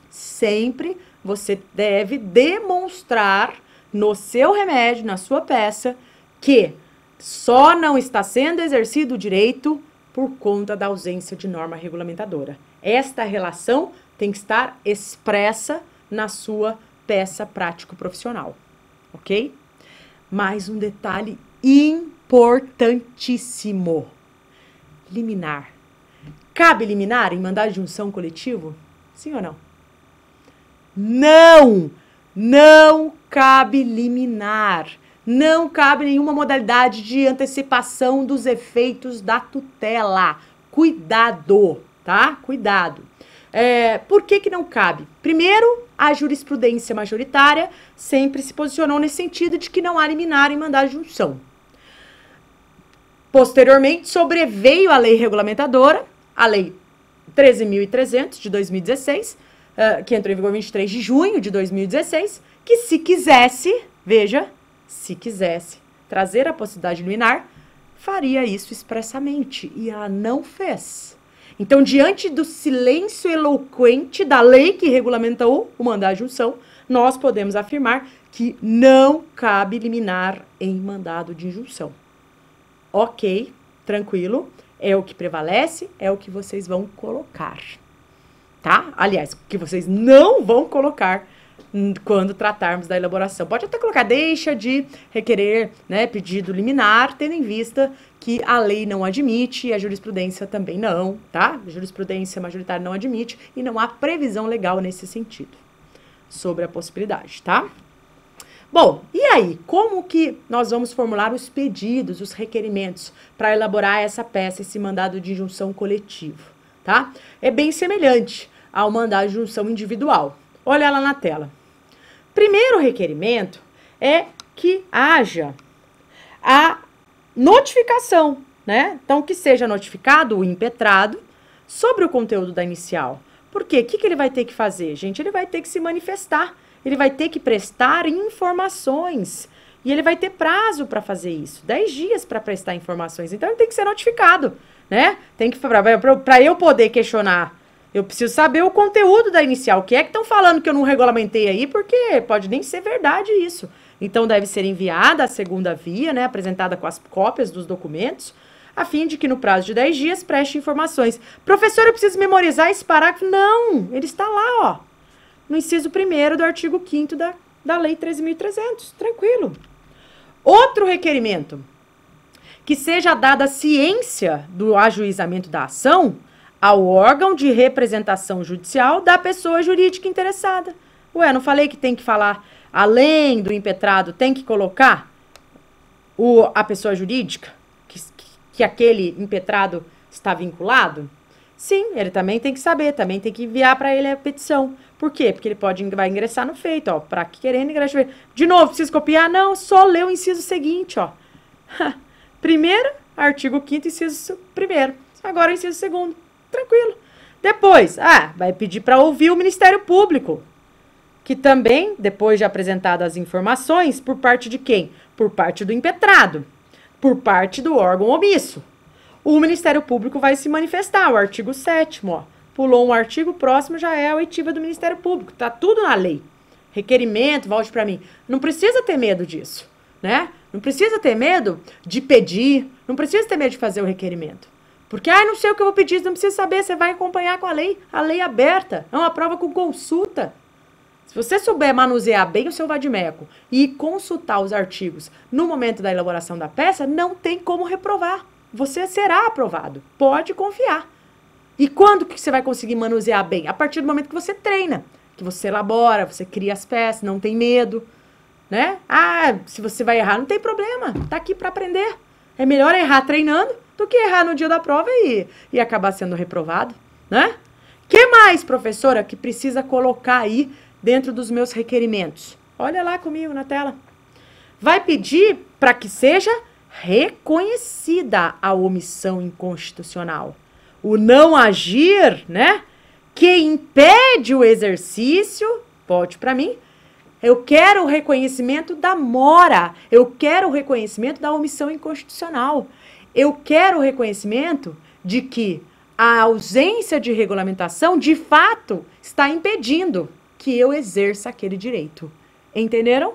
Sempre você deve demonstrar no seu remédio, na sua peça, que só não está sendo exercido o direito por conta da ausência de norma regulamentadora. Esta relação tem que estar expressa na sua peça prático-profissional, ok? Mais um detalhe importantíssimo. Liminar. Cabe liminar em mandado de injunção coletivo? Sim ou não? Não! Não cabe liminar. Não cabe nenhuma modalidade de antecipação dos efeitos da tutela. Cuidado, tá? Cuidado. Por que não cabe? Primeiro, a jurisprudência majoritária sempre se posicionou nesse sentido de que não há liminar em mandado de injunção. Posteriormente, sobreveio a lei regulamentadora, a lei 13.300 de 2016, que entrou em vigor 23 de junho de 2016, que se quisesse, veja, se quisesse trazer a possibilidade de liminar, faria isso expressamente, e ela não fez. Então, diante do silêncio eloquente da lei que regulamentou o mandado de injunção, nós podemos afirmar que não cabe liminar em mandado de injunção. Ok, tranquilo, é o que prevalece, é o que vocês vão colocar, tá? Aliás, o que vocês não vão colocar quando tratarmos da elaboração. Pode até colocar, deixa de requerer, né, pedido liminar, tendo em vista que a lei não admite e a jurisprudência também não, tá? A jurisprudência majoritária não admite e não há previsão legal nesse sentido sobre a possibilidade, tá? Bom, e aí, como que nós vamos formular os pedidos, os requerimentos para elaborar essa peça, esse mandado de injunção coletivo, tá? É bem semelhante ao mandado de injunção individual. Olha lá na tela. Primeiro requerimento é que haja a notificação, né? Então, que seja notificado o impetrado sobre o conteúdo da inicial. Por quê? O que ele vai ter que fazer, gente? Ele vai ter que se manifestar. Ele vai ter que prestar informações E ele vai ter prazo para fazer isso, 10 dias para prestar informações. Então, ele tem que ser notificado, né? Tem que, para eu poder questionar, eu preciso saber o conteúdo da inicial. O que é que estão falando que eu não regulamentei aí? Porque pode nem ser verdade isso. Então, deve ser enviada a segunda via, né? Apresentada com as cópias dos documentos, a fim de que no prazo de 10 dias preste informações. Professor, eu preciso memorizar esse parágrafo? Não, ele está lá, ó, no inciso 1º do artigo 5º da Lei 13.300, tranquilo. Outro requerimento, que seja dada ciência do ajuizamento da ação ao órgão de representação judicial da pessoa jurídica interessada. Ué, não falei que tem que falar, além do impetrado, tem que colocar a pessoa jurídica, que aquele impetrado está vinculado? Sim, ele também tem que saber, também tem que enviar para ele a petição. Por quê? Porque ele vai ingressar no feito, ó, para querendo ingressar. De novo, precisa copiar? Não, só ler o inciso seguinte, ó. Primeiro, artigo 5º, inciso 1º. Agora o inciso 2º. Tranquilo. Depois, vai pedir para ouvir o Ministério Público, que também, depois de apresentadas as informações, por parte de quem? Por parte do impetrado, por parte do órgão omisso. O Ministério Público vai se manifestar, o artigo 7º, ó. Pulou um artigo, próximo já é a oitiva do Ministério Público. Tá tudo na lei. Requerimento, volte para mim. Não precisa ter medo disso, né? Não precisa ter medo de pedir, não precisa ter medo de fazer o requerimento. Porque, não sei o que eu vou pedir, não precisa saber, você vai acompanhar com a lei aberta. É uma prova com consulta. Se você souber manusear bem o seu vadimeco e consultar os artigos no momento da elaboração da peça, não tem como reprovar. Você será aprovado. Pode confiar. E quando que você vai conseguir manusear bem? A partir do momento que você treina, que você elabora, você cria as peças, não tem medo, né? Se você vai errar, não tem problema. Tá aqui para aprender. É melhor errar treinando do que errar no dia da prova e acabar sendo reprovado, né? Que mais, professora, que precisa colocar aí dentro dos meus requerimentos? Olha lá comigo na tela. Vai pedir para que seja reconhecida a omissão inconstitucional. O não agir, né, que impede o exercício, volte para mim, eu quero o reconhecimento da mora, eu quero o reconhecimento da omissão inconstitucional, eu quero o reconhecimento de que a ausência de regulamentação, de fato, está impedindo que eu exerça aquele direito. Entenderam?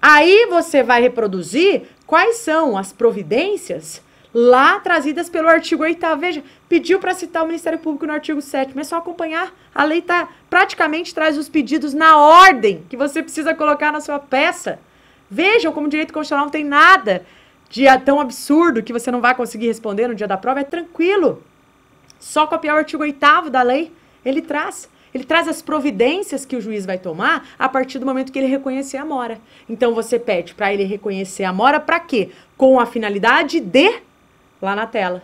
Aí você vai reproduzir quais são as providências lá trazidas pelo artigo 8º. Veja, pediu para citar o Ministério Público no artigo 7º, é só acompanhar. A lei praticamente traz os pedidos na ordem que você precisa colocar na sua peça. Vejam como o direito constitucional não tem nada de tão absurdo que você não vai conseguir responder no dia da prova. É tranquilo. Só copiar o artigo 8º da lei, ele traz. Ele traz as providências que o juiz vai tomar a partir do momento que ele reconhecer a mora. Então, você pede para ele reconhecer a mora para quê? Com a finalidade de... Lá na tela.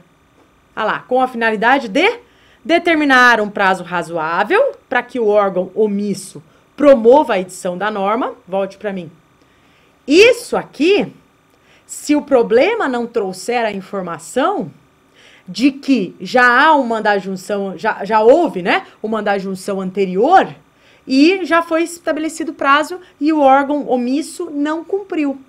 Com a finalidade de determinar um prazo razoável para que o órgão omisso promova a edição da norma. Volte para mim. Isso aqui, se o problema não trouxer a informação de que já há um mandado de junção, já houve, né, um mandado de junção anterior e já foi estabelecido prazo e o órgão omisso não cumpriu.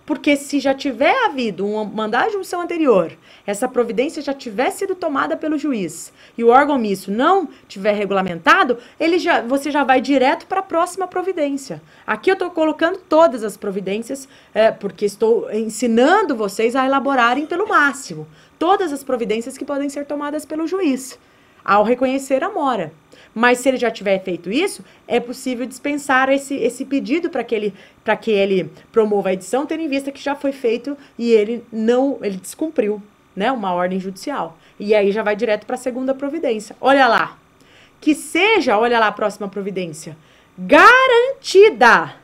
Porque se já tiver havido um mandado de junção anterior, essa providência já tiver sido tomada pelo juiz e o órgão omisso não tiver regulamentado, você já vai direto para a próxima providência. Aqui eu estou colocando todas as providências, porque estou ensinando vocês a elaborarem pelo máximo todas as providências que podem ser tomadas pelo juiz ao reconhecer a mora. Mas se ele já tiver feito isso, é possível dispensar esse pedido para que ele promova a edição, tendo em vista que já foi feito e ele descumpriu, né, uma ordem judicial. E aí já vai direto para a segunda providência. Olha lá. Que seja, olha lá a próxima providência, garantida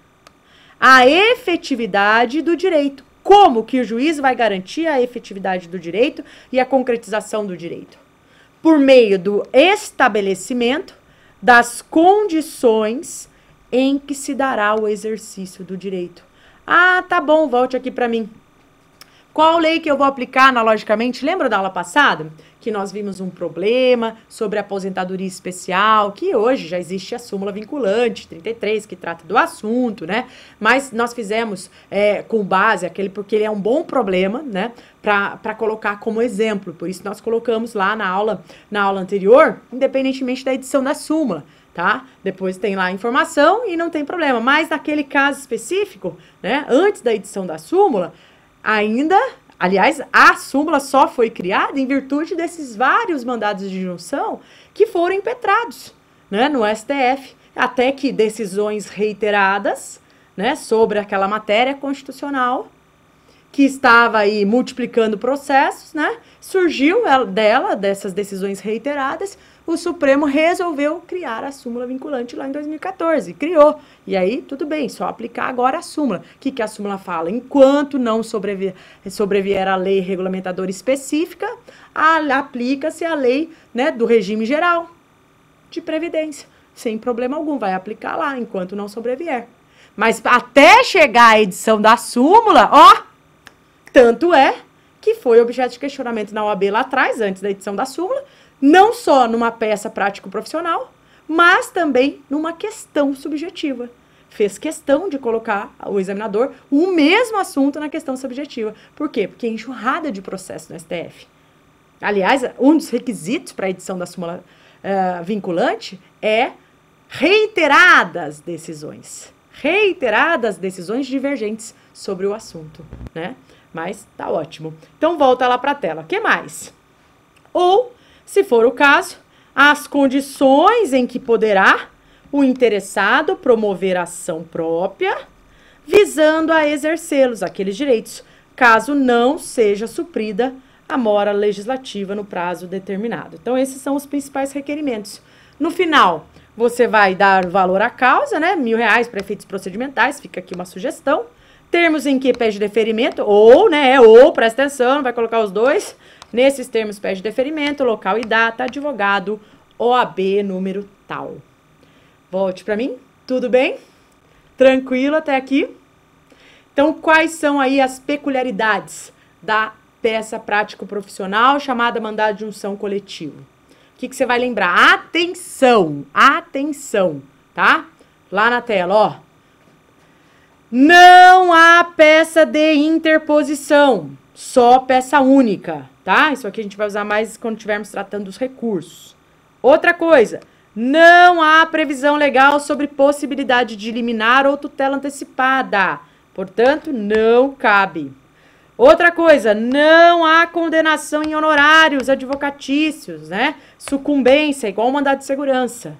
a efetividade do direito. Como que o juiz vai garantir a efetividade do direito e a concretização do direito? Por meio do estabelecimento das condições em que se dará o exercício do direito. Tá bom, volte aqui para mim. Qual lei que eu vou aplicar analogicamente? Lembra da aula passada? Que nós vimos um problema sobre aposentadoria especial, que hoje já existe a súmula vinculante 33, que trata do assunto, né? Mas nós fizemos com base aquele, porque ele é um bom problema, né? Para colocar como exemplo. Por isso nós colocamos lá na aula anterior, independentemente da edição da súmula. Tá? Depois tem lá a informação e não tem problema. Mas naquele caso específico, né? Antes da edição da súmula, aliás, a súmula só foi criada em virtude desses vários mandados de injunção que foram impetrados, né, no STF, até que decisões reiteradas, né, sobre aquela matéria constitucional que estava aí multiplicando processos, né, surgiu dessas decisões reiteradas, o Supremo resolveu criar a súmula vinculante lá em 2014, criou. E aí, tudo bem, só aplicar agora a súmula. O que a súmula fala? Enquanto não sobrevier a lei regulamentadora específica, aplica-se a lei, né, do regime geral de previdência. Sem problema algum, vai aplicar lá, enquanto não sobrevier. Mas até chegar a edição da súmula, ó, tanto é que foi objeto de questionamento na OAB lá atrás, antes da edição da súmula, não só numa peça prático-profissional, mas também numa questão subjetiva. Fez questão de colocar o examinador o mesmo assunto na questão subjetiva. Por quê? Porque é enxurrada de processo no STF. Aliás, um dos requisitos para a edição da súmula vinculante é reiteradas decisões divergentes sobre o assunto, né? Mas tá ótimo. Então, volta lá para a tela. O que mais? Ou, se for o caso, as condições em que poderá o interessado promover ação própria, visando a exercê-los, aqueles direitos, caso não seja suprida a mora legislativa no prazo determinado. Então, esses são os principais requerimentos. No final, você vai dar valor à causa, né? R$1.000 para efeitos procedimentais, fica aqui uma sugestão. Termos em que pede deferimento, presta atenção, vai colocar os dois. Nesses termos pede deferimento, local e data, advogado, OAB, número tal. Volte para mim, tudo bem? Tranquilo até aqui? Então, quais são aí as peculiaridades da peça prático-profissional chamada mandado de junção coletivo? O que você vai lembrar? Atenção, tá? Lá na tela, ó. Não há peça de interposição, só peça única, tá? Isso aqui a gente vai usar mais quando estivermos tratando dos recursos. Outra coisa, não há previsão legal sobre possibilidade de liminar ou tutela antecipada, portanto, não cabe. Outra coisa, não há condenação em honorários advocatícios, né? Sucumbência, igual ao mandado de segurança.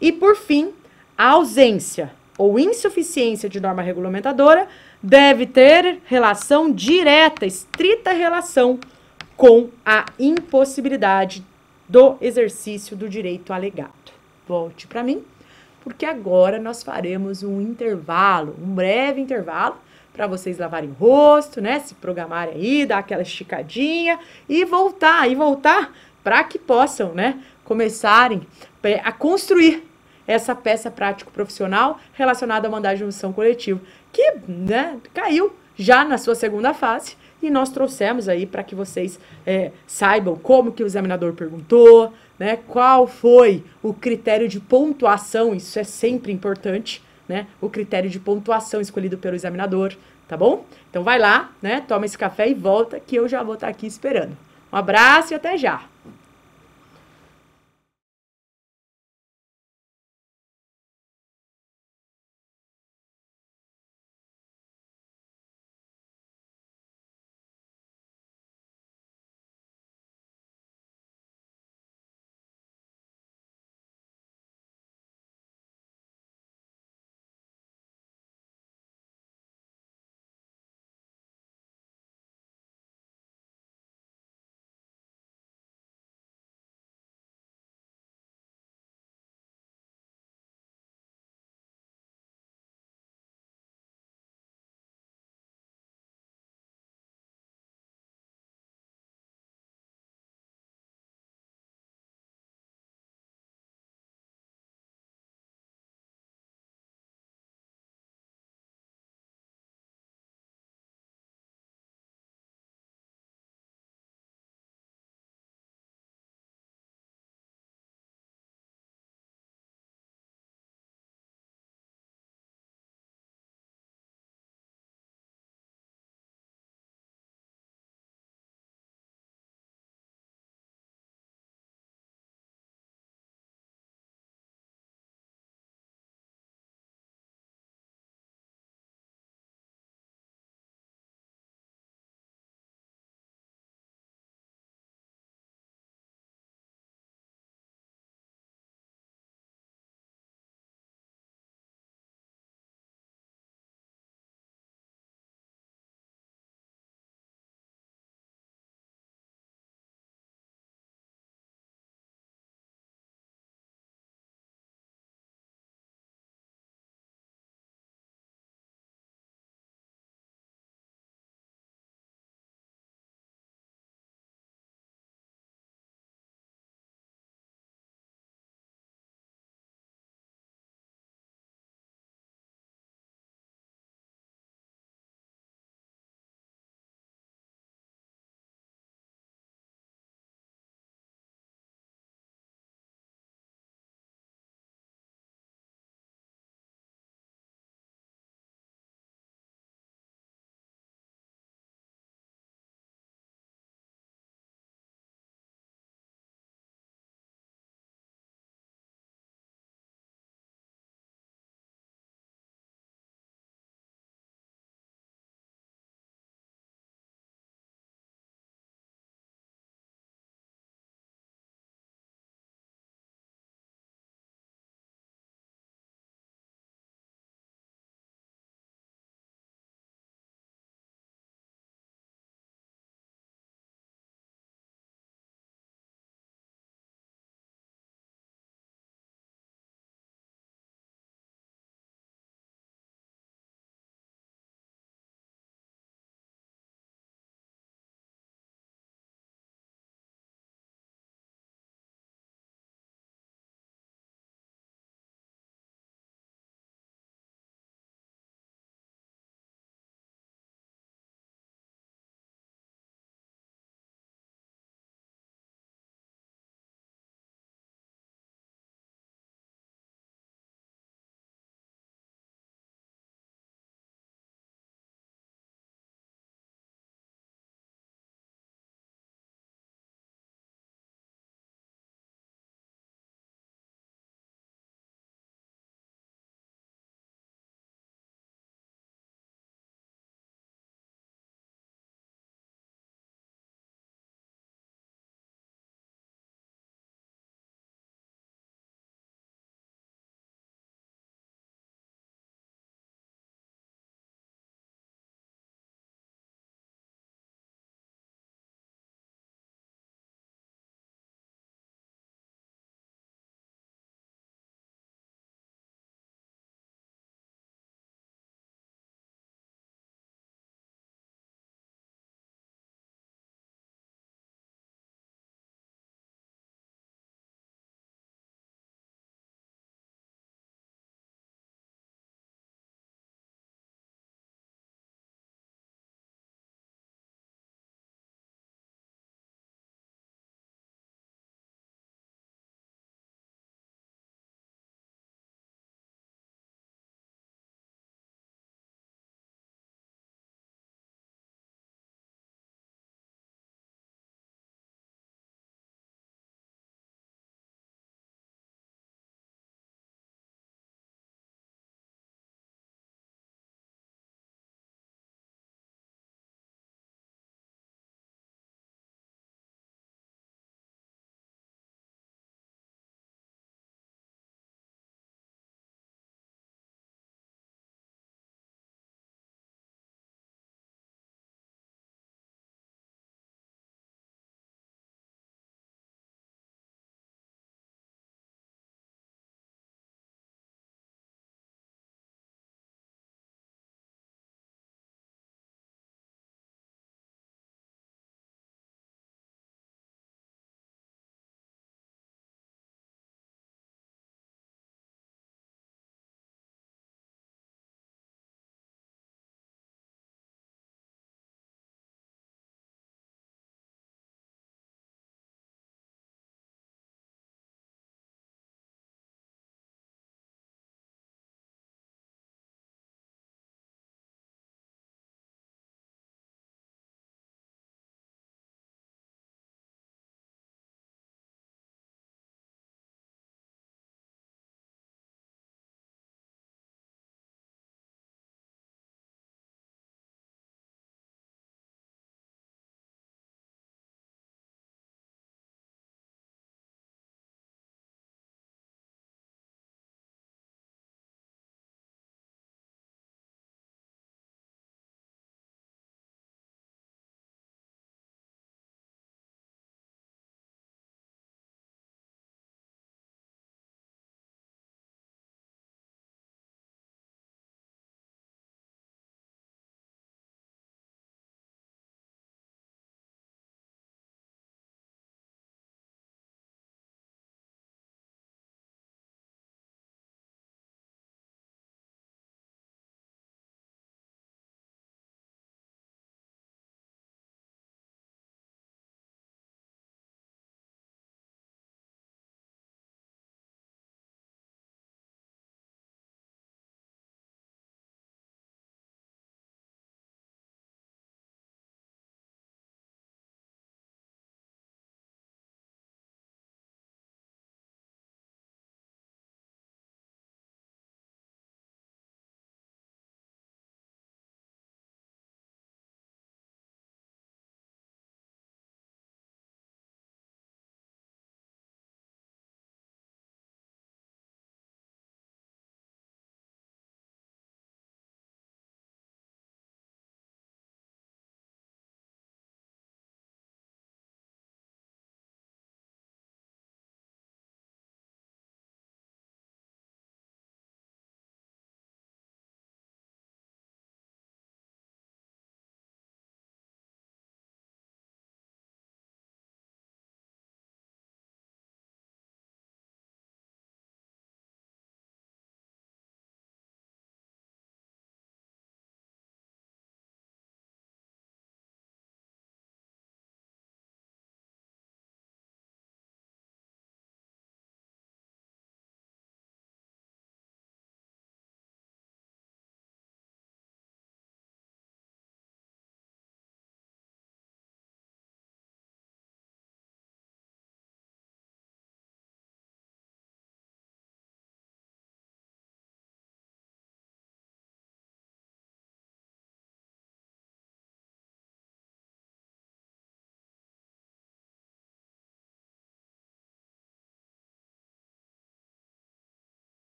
E, por fim, a ausência ou insuficiência de norma regulamentadora deve ter relação direta, estrita relação com a impossibilidade do exercício do direito alegado. Volte para mim, porque agora nós faremos um intervalo, um breve intervalo, para vocês lavarem o rosto, né, se programarem aí, dar aquela esticadinha e voltar para que possam, né, começarem a construir essa peça prático-profissional relacionada ao mandado de junção coletivo, que, né, caiu já na sua segunda fase, e nós trouxemos aí para que vocês saibam como que o examinador perguntou, né, qual foi o critério de pontuação, isso é sempre importante, né, o critério de pontuação escolhido pelo examinador, tá bom? Então vai lá, né, toma esse café e volta, que eu já vou estar aqui esperando. Um abraço e até já!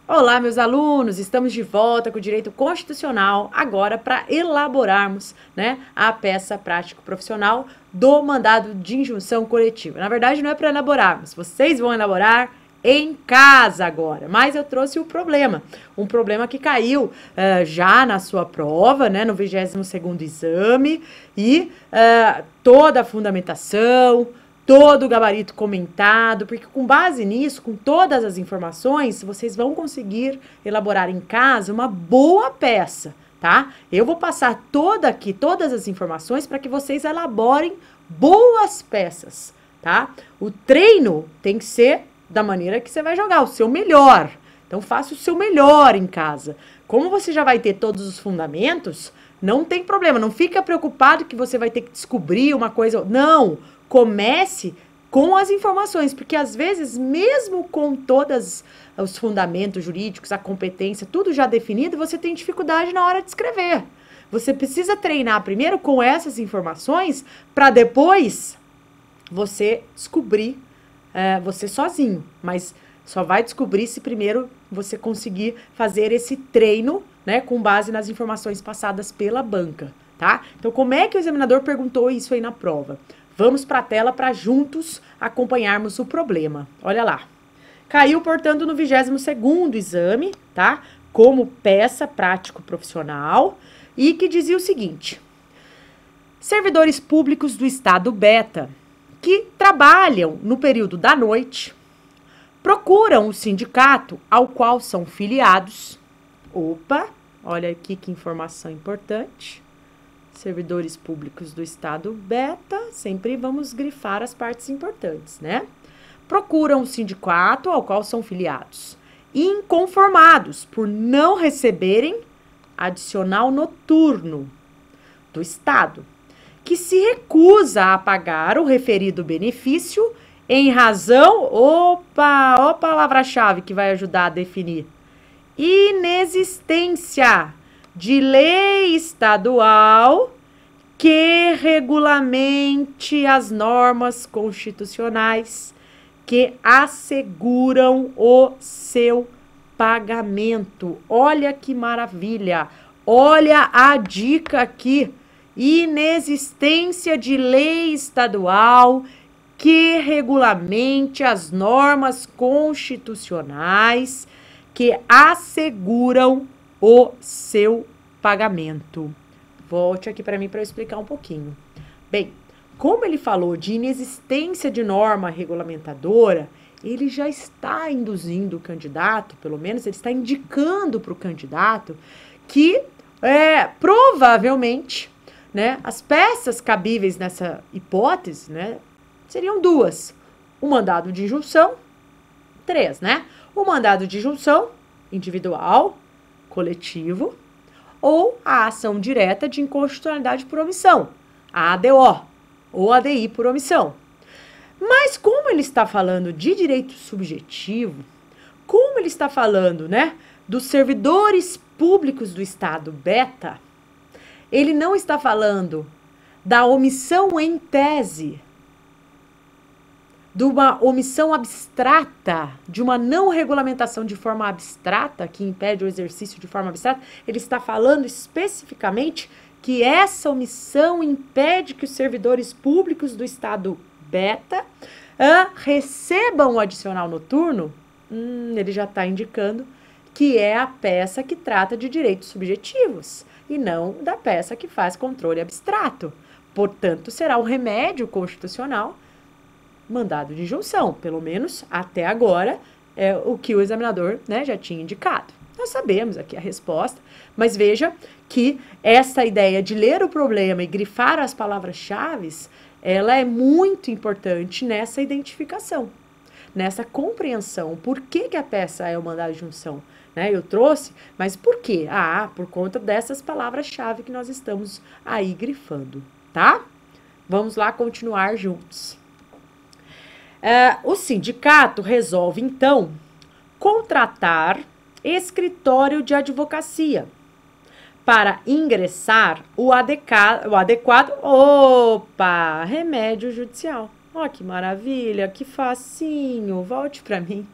Olá, meus alunos! Estamos de volta com o Direito Constitucional, agora para elaborarmos, né, a peça prático-profissional do mandado de injunção coletiva. Na verdade, não é para elaborarmos, vocês vão elaborar em casa agora, mas eu trouxe um problema que caiu já na sua prova, né, no 22º exame, e toda a fundamentação, todo o gabarito comentado, porque com base nisso, com todas as informações, vocês vão conseguir elaborar em casa uma boa peça, tá? Eu vou passar todas as informações para que vocês elaborem boas peças, tá? O treino tem que ser da maneira que você vai jogar, o seu melhor. Então, faça o seu melhor em casa. Como você já vai ter todos os fundamentos, não tem problema, não fica preocupado que você vai ter que descobrir uma coisa. Não! Comece com as informações, porque às vezes, mesmo com todos os fundamentos jurídicos, a competência, tudo já definido, você tem dificuldade na hora de escrever. Você precisa treinar primeiro com essas informações, para depois você descobrir você sozinho. Mas só vai descobrir se primeiro você conseguir fazer esse treino, né, com base nas informações passadas pela banca, tá? Então, como é que o examinador perguntou isso aí na prova? Vamos para a tela para juntos acompanharmos o problema. Olha lá. Caiu, portanto, no 22º exame, tá? Como peça prático-profissional, e que dizia o seguinte: servidores públicos do estado beta que trabalham no período da noite procuram o sindicato ao qual são filiados. Opa, olha aqui que informação importante. Servidores públicos do estado beta, sempre vamos grifar as partes importantes, né? Procuram o sindicato ao qual são filiados, inconformados por não receberem adicional noturno do estado, que se recusa a pagar o referido benefício em razão, ó palavra-chave que vai ajudar a definir, inexistência de lei estadual que regulamente as normas constitucionais que asseguram o seu pagamento. Olha que maravilha! Olha a dica aqui. Inexistência de lei estadual que regulamente as normas constitucionais que asseguram o seu pagamento. Volte aqui para mim para eu explicar um pouquinho. Bem, como ele falou de inexistência de norma regulamentadora, ele já está induzindo o candidato, pelo menos ele está indicando para o candidato que provavelmente, né, as peças cabíveis nessa hipótese, né, seriam duas. O mandado de injunção, 3, né? O mandado de injunção individual, coletivo, ou a ação direta de inconstitucionalidade por omissão, a ADO, ou ADI por omissão. Mas como ele está falando de direito subjetivo, como ele está falando, né, dos servidores públicos do estado beta, ele não está falando da omissão em tese, de uma omissão abstrata, de uma não regulamentação de forma abstrata, que impede o exercício de forma abstrata. Ele está falando especificamente que essa omissão impede que os servidores públicos do estado beta recebam o adicional noturno. Ele já está indicando que é a peça que trata de direitos subjetivos e não da peça que faz controle abstrato. Portanto, será o remédio constitucional mandado de injunção, pelo menos até agora é o que o examinador, né, já tinha indicado. Nós sabemos aqui a resposta, mas veja que essa ideia de ler o problema e grifar as palavras-chave, ela é muito importante nessa identificação, nessa compreensão. Por que a peça é o mandado de injunção? Né, eu trouxe, mas por quê? Por conta dessas palavras-chave que nós estamos aí grifando, tá? Vamos lá continuar juntos. O sindicato resolve, então, contratar escritório de advocacia para ingressar o adequado... Opa! Remédio judicial. Ó, que maravilha, que facinho. Volte para mim.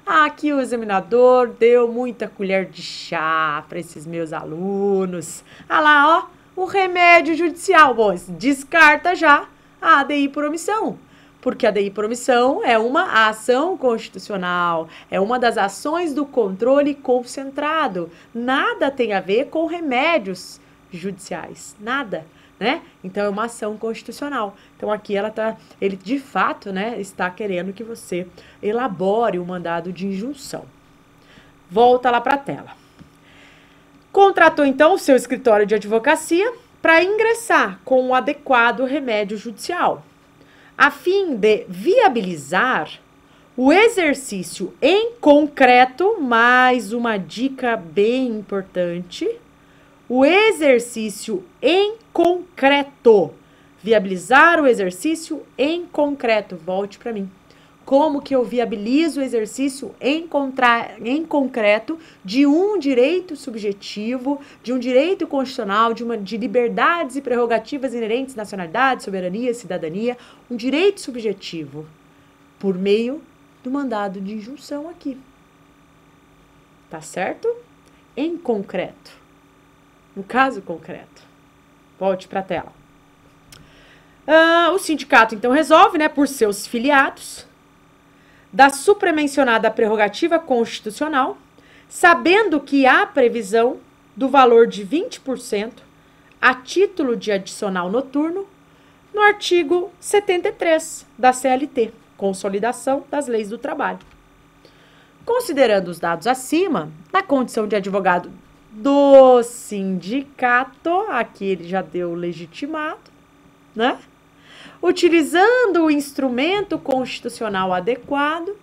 Aqui o examinador deu muita colher de chá para esses meus alunos. Ah lá, ó, o remédio judicial. Bom, descarta já a ADI por omissão. Porque a ADI por omissão é uma ação constitucional, é uma das ações do controle concentrado. Nada tem a ver com remédios judiciais, nada, né? Então é uma ação constitucional. Então aqui ele de fato, né, está querendo que você elabore o mandado de injunção. Volta lá para a tela. Contratou então o seu escritório de advocacia para ingressar com o adequado remédio judicial, a fim de viabilizar o exercício em concreto, mais uma dica bem importante, o exercício em concreto, viabilizar o exercício em concreto, volte para mim. Como que eu viabilizo o exercício em concreto de um direito subjetivo, de um direito constitucional, de liberdades e prerrogativas inerentes à nacionalidade, soberania, cidadania, um direito subjetivo, por meio do mandado de injunção aqui. Tá certo? Em concreto. No caso concreto. Volte para a tela. O sindicato, então, resolve, né, por seus filiados, da supramencionada prerrogativa constitucional, sabendo que há previsão do valor de 20% a título de adicional noturno no artigo 73 da CLT, Consolidação das Leis do Trabalho. Considerando os dados acima, na condição de advogado do sindicato, aqui ele já deu legitimado, né? Utilizando o instrumento constitucional adequado,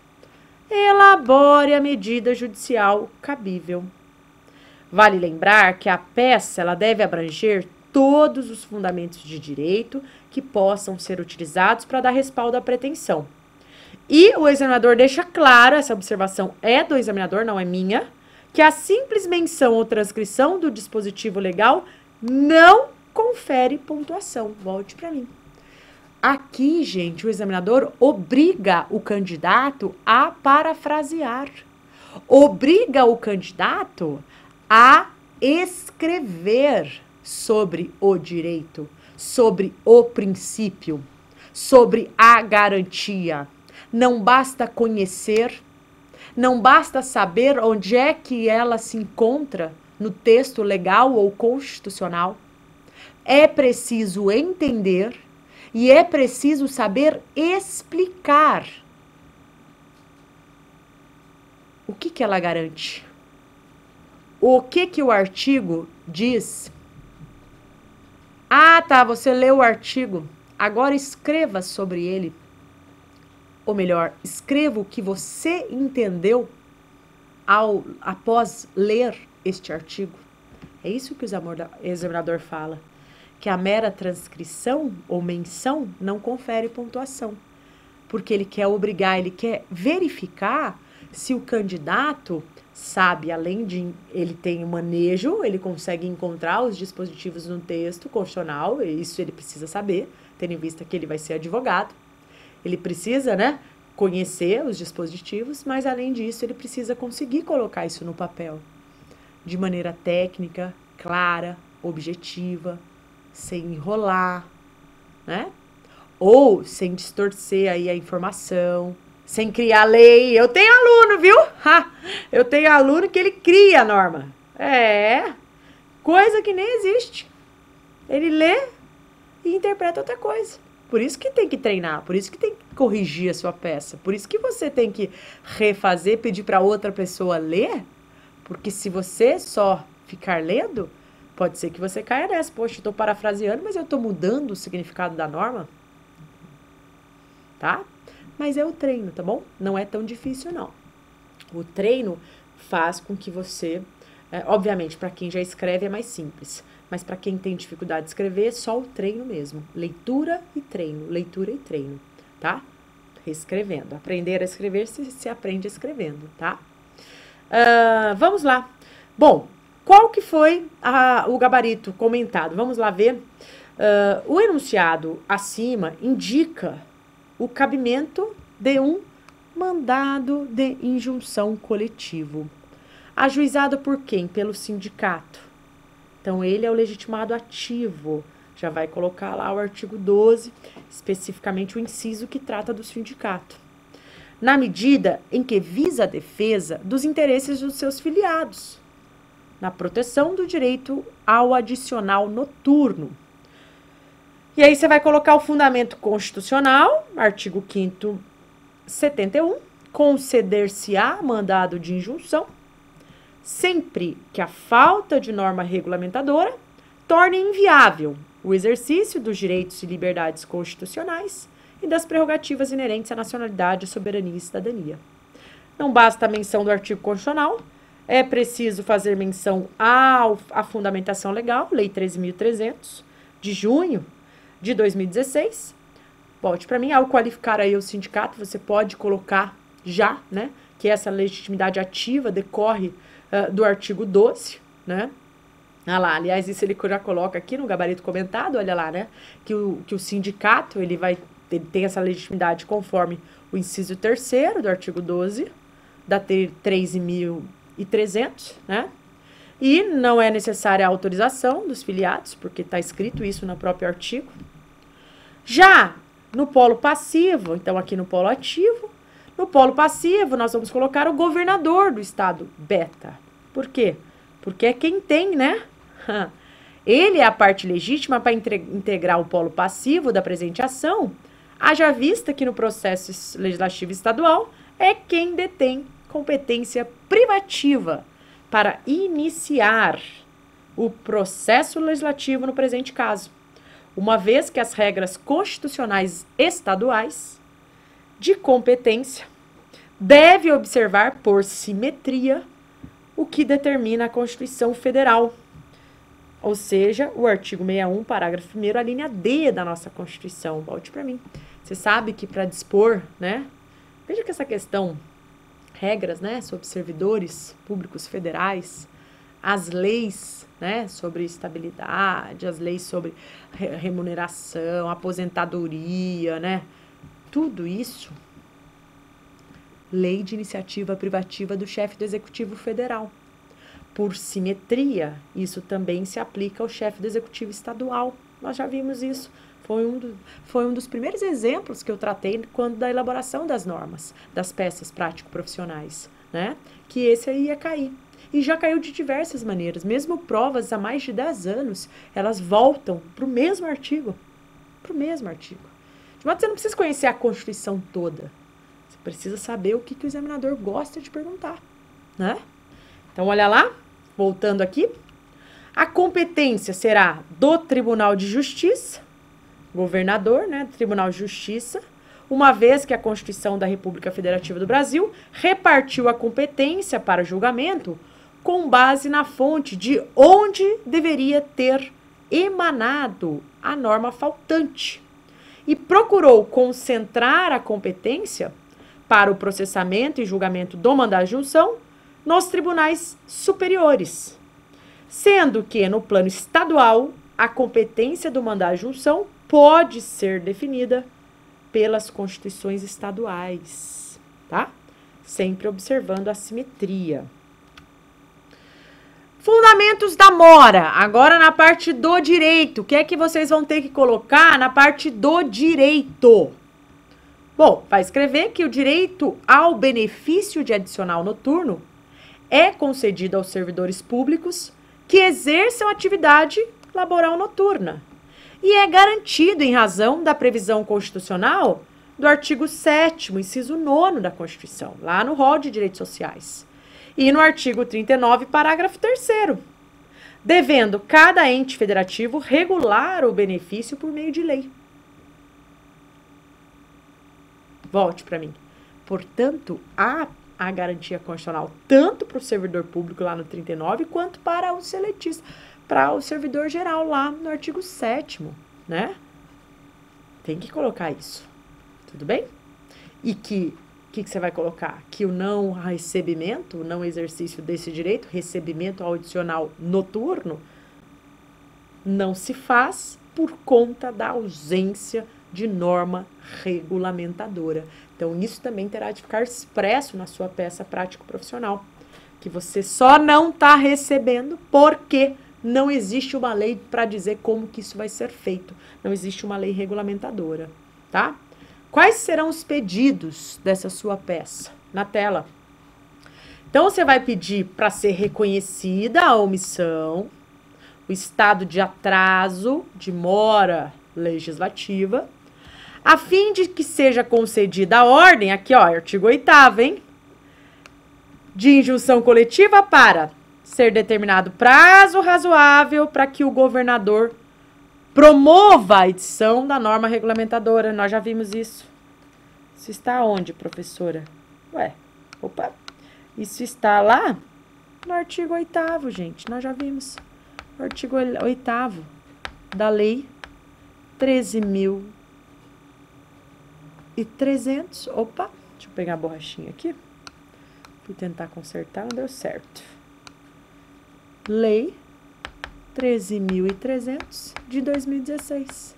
elabore a medida judicial cabível. Vale lembrar que a peça ela deve abranger todos os fundamentos de direito que possam ser utilizados para dar respaldo à pretensão. E o examinador deixa claro, essa observação é do examinador, não é minha, que a simples menção ou transcrição do dispositivo legal não confere pontuação. Volte para mim. Aqui, gente, o examinador obriga o candidato a parafrasear. Obriga o candidato a escrever sobre o direito, sobre o princípio, sobre a garantia. Não basta conhecer, não basta saber onde é que ela se encontra no texto legal ou constitucional. É preciso entender e é preciso saber explicar o que ela garante. O que o artigo diz? Ah, tá, você leu o artigo. Agora escreva sobre ele. Ou melhor, escreva o que você entendeu após ler este artigo. É isso que o examinador fala. Que a mera transcrição ou menção não confere pontuação. Porque ele quer obrigar, ele quer verificar se o candidato sabe, além de ele tem o manejo, ele consegue encontrar os dispositivos no texto constitucional, isso ele precisa saber, tendo em vista que ele vai ser advogado. Ele precisa, né, conhecer os dispositivos, mas além disso ele precisa conseguir colocar isso no papel de maneira técnica, clara, objetiva, sem enrolar, né? Ou sem distorcer aí a informação, sem criar lei. Eu tenho aluno, viu? Eu tenho aluno que ele cria a norma. Coisa que nem existe. Ele lê e interpreta outra coisa. Por isso que tem que treinar, por isso que tem que corrigir a sua peça, por isso que você tem que refazer, pedir para outra pessoa ler, porque se você só ficar lendo, pode ser que você caia nessa. Poxa, eu estou parafraseando, mas eu estou mudando o significado da norma. Tá? Mas é o treino, tá bom? Não é tão difícil, não. O treino faz com que você... obviamente, para quem já escreve é mais simples. Mas para quem tem dificuldade de escrever, é só o treino mesmo. Leitura e treino, tá? Reescrevendo. Aprender a escrever se aprende escrevendo, tá? Vamos lá. Bom, qual que foi o gabarito comentado? Vamos lá ver. O enunciado acima indica o cabimento de um mandado de injunção coletivo. Ajuizado por quem? Pelo sindicato. Então, ele é o legitimado ativo. Já vai colocar lá o artigo 12, especificamente o inciso que trata do sindicato. Na medida em que visa a defesa dos interesses dos seus filiados, na proteção do direito ao adicional noturno. E aí você vai colocar o fundamento constitucional, artigo 5º, 71, conceder-se-á mandado de injunção, sempre que a falta de norma regulamentadora torne inviável o exercício dos direitos e liberdades constitucionais e das prerrogativas inerentes à nacionalidade, soberania e cidadania. Não basta a menção do artigo constitucional, é preciso fazer menção à fundamentação legal, Lei 13.300, de junho de 2016. Volte para mim, ao qualificar aí o sindicato, você pode colocar já, né, que essa legitimidade ativa decorre do artigo 12, né? Olha lá, aliás, isso ele já coloca aqui no gabarito comentado, olha lá, né? Que o sindicato, ele tem essa legitimidade conforme o inciso 3º do artigo 12, da 13.300, né? E não é necessária a autorização dos filiados, porque está escrito isso no próprio artigo. Já no polo passivo, então aqui no polo ativo, no polo passivo nós vamos colocar o governador do estado beta. Por quê? Porque é quem tem, né? Ele é a parte legítima para integrar o polo passivo da presente ação, haja vista que no processo legislativo estadual é quem detém competência privativa para iniciar o processo legislativo no presente caso, uma vez que as regras constitucionais estaduais de competência devem observar por simetria o que determina a Constituição Federal, ou seja, o artigo 61, parágrafo 1º, a linha D da nossa Constituição. Volte para mim. Você sabe que para dispor, né? Veja que essa questão, regras, né, sobre servidores públicos federais, as leis, né, sobre estabilidade, as leis sobre remuneração, aposentadoria, né, tudo isso, lei de iniciativa privativa do chefe do Executivo Federal. Por simetria, isso também se aplica ao chefe do Executivo Estadual. Nós já vimos isso. Foi um dos primeiros exemplos que eu tratei quando da elaboração das normas, das peças prático-profissionais, né? Que esse aí ia cair. E já caiu de diversas maneiras. Mesmo provas há mais de 10 anos, elas voltam para o mesmo artigo. Para o mesmo artigo. De modo que você não precisa conhecer a Constituição toda. Você precisa saber o que o examinador gosta de perguntar, né? Então, olha lá, voltando aqui. A competência será do Tribunal de Justiça, governador, né, Tribunal de Justiça, uma vez que a Constituição da República Federativa do Brasil repartiu a competência para julgamento com base na fonte de onde deveria ter emanado a norma faltante e procurou concentrar a competência para o processamento e julgamento do mandado de junção nos tribunais superiores, sendo que no plano estadual a competência do mandado de junção pode ser definida pelas constituições estaduais, tá? Sempre observando a simetria. Fundamentos da mora. Agora na parte do direito. O que é que vocês vão ter que colocar na parte do direito? Bom, vai escrever que o direito ao benefício de adicional noturno é concedido aos servidores públicos que exerçam atividade laboral noturna e é garantido em razão da previsão constitucional do artigo 7º, inciso 9º da Constituição, lá no rol de direitos sociais, e no artigo 39, parágrafo 3º, devendo cada ente federativo regular o benefício por meio de lei. Volte para mim. Portanto, há a garantia constitucional tanto para o servidor público lá no 39, quanto para o seletista, para o servidor geral lá no artigo 7º, né? Tem que colocar isso. Tudo bem? E que você vai colocar? Que o não recebimento, o não exercício desse direito, recebimento adicional noturno, não se faz por conta da ausência de norma regulamentadora. Então, isso também terá de ficar expresso na sua peça prático-profissional, que você só não está recebendo porque não existe uma lei para dizer como que isso vai ser feito. Não existe uma lei regulamentadora, tá? Quais serão os pedidos dessa sua peça? Na tela. Então, você vai pedir para ser reconhecida a omissão, o estado de atraso, de mora legislativa, a fim de que seja concedida a ordem, aqui ó, artigo 8º, hein? De injunção coletiva para ser determinado prazo razoável para que o governador promova a edição da norma regulamentadora. Nós já vimos isso. Isso está onde, professora? Opa. Isso está lá no artigo 8º, gente. Nós já vimos. O artigo 8º da lei 13.300. Opa, deixa eu pegar a borrachinha aqui. Fui tentar consertar, não deu certo. Lei 13.300 de 2016.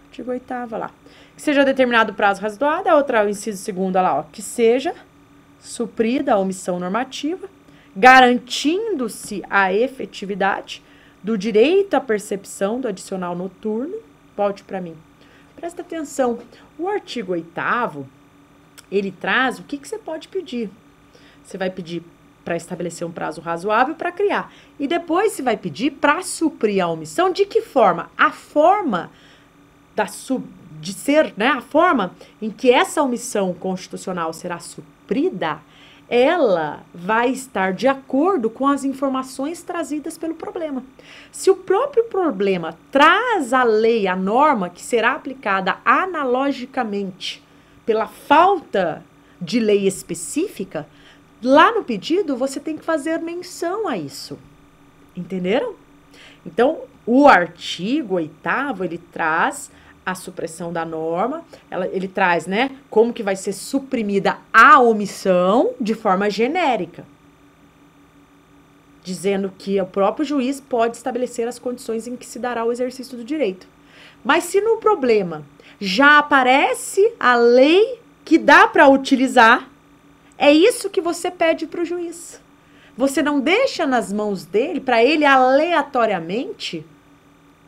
Artigo 8º lá. Que seja determinado prazo razoável, a outra, o inciso 2º lá, ó, que seja suprida a omissão normativa, garantindo-se a efetividade do direito à percepção do adicional noturno. Volte para mim. Presta atenção. O artigo 8º, ele traz o que você pode pedir. Você vai pedir para estabelecer um prazo razoável para criar. E depois você vai pedir para suprir a omissão. De que forma? A forma de ser, né? A forma em que essa omissão constitucional será suprida, ela vai estar de acordo com as informações trazidas pelo problema. Se o próprio problema traz a lei, a norma que será aplicada analogicamente pela falta de lei específica, lá no pedido você tem que fazer menção a isso. Entenderam? Então, o artigo 8º, ele traz a supressão da norma, ele traz, né, como que vai ser suprimida a omissão de forma genérica, dizendo que o próprio juiz pode estabelecer as condições em que se dará o exercício do direito. Mas se no problema já aparece a lei que dá para utilizar, é isso que você pede para o juiz. Você não deixa nas mãos dele, para ele aleatoriamente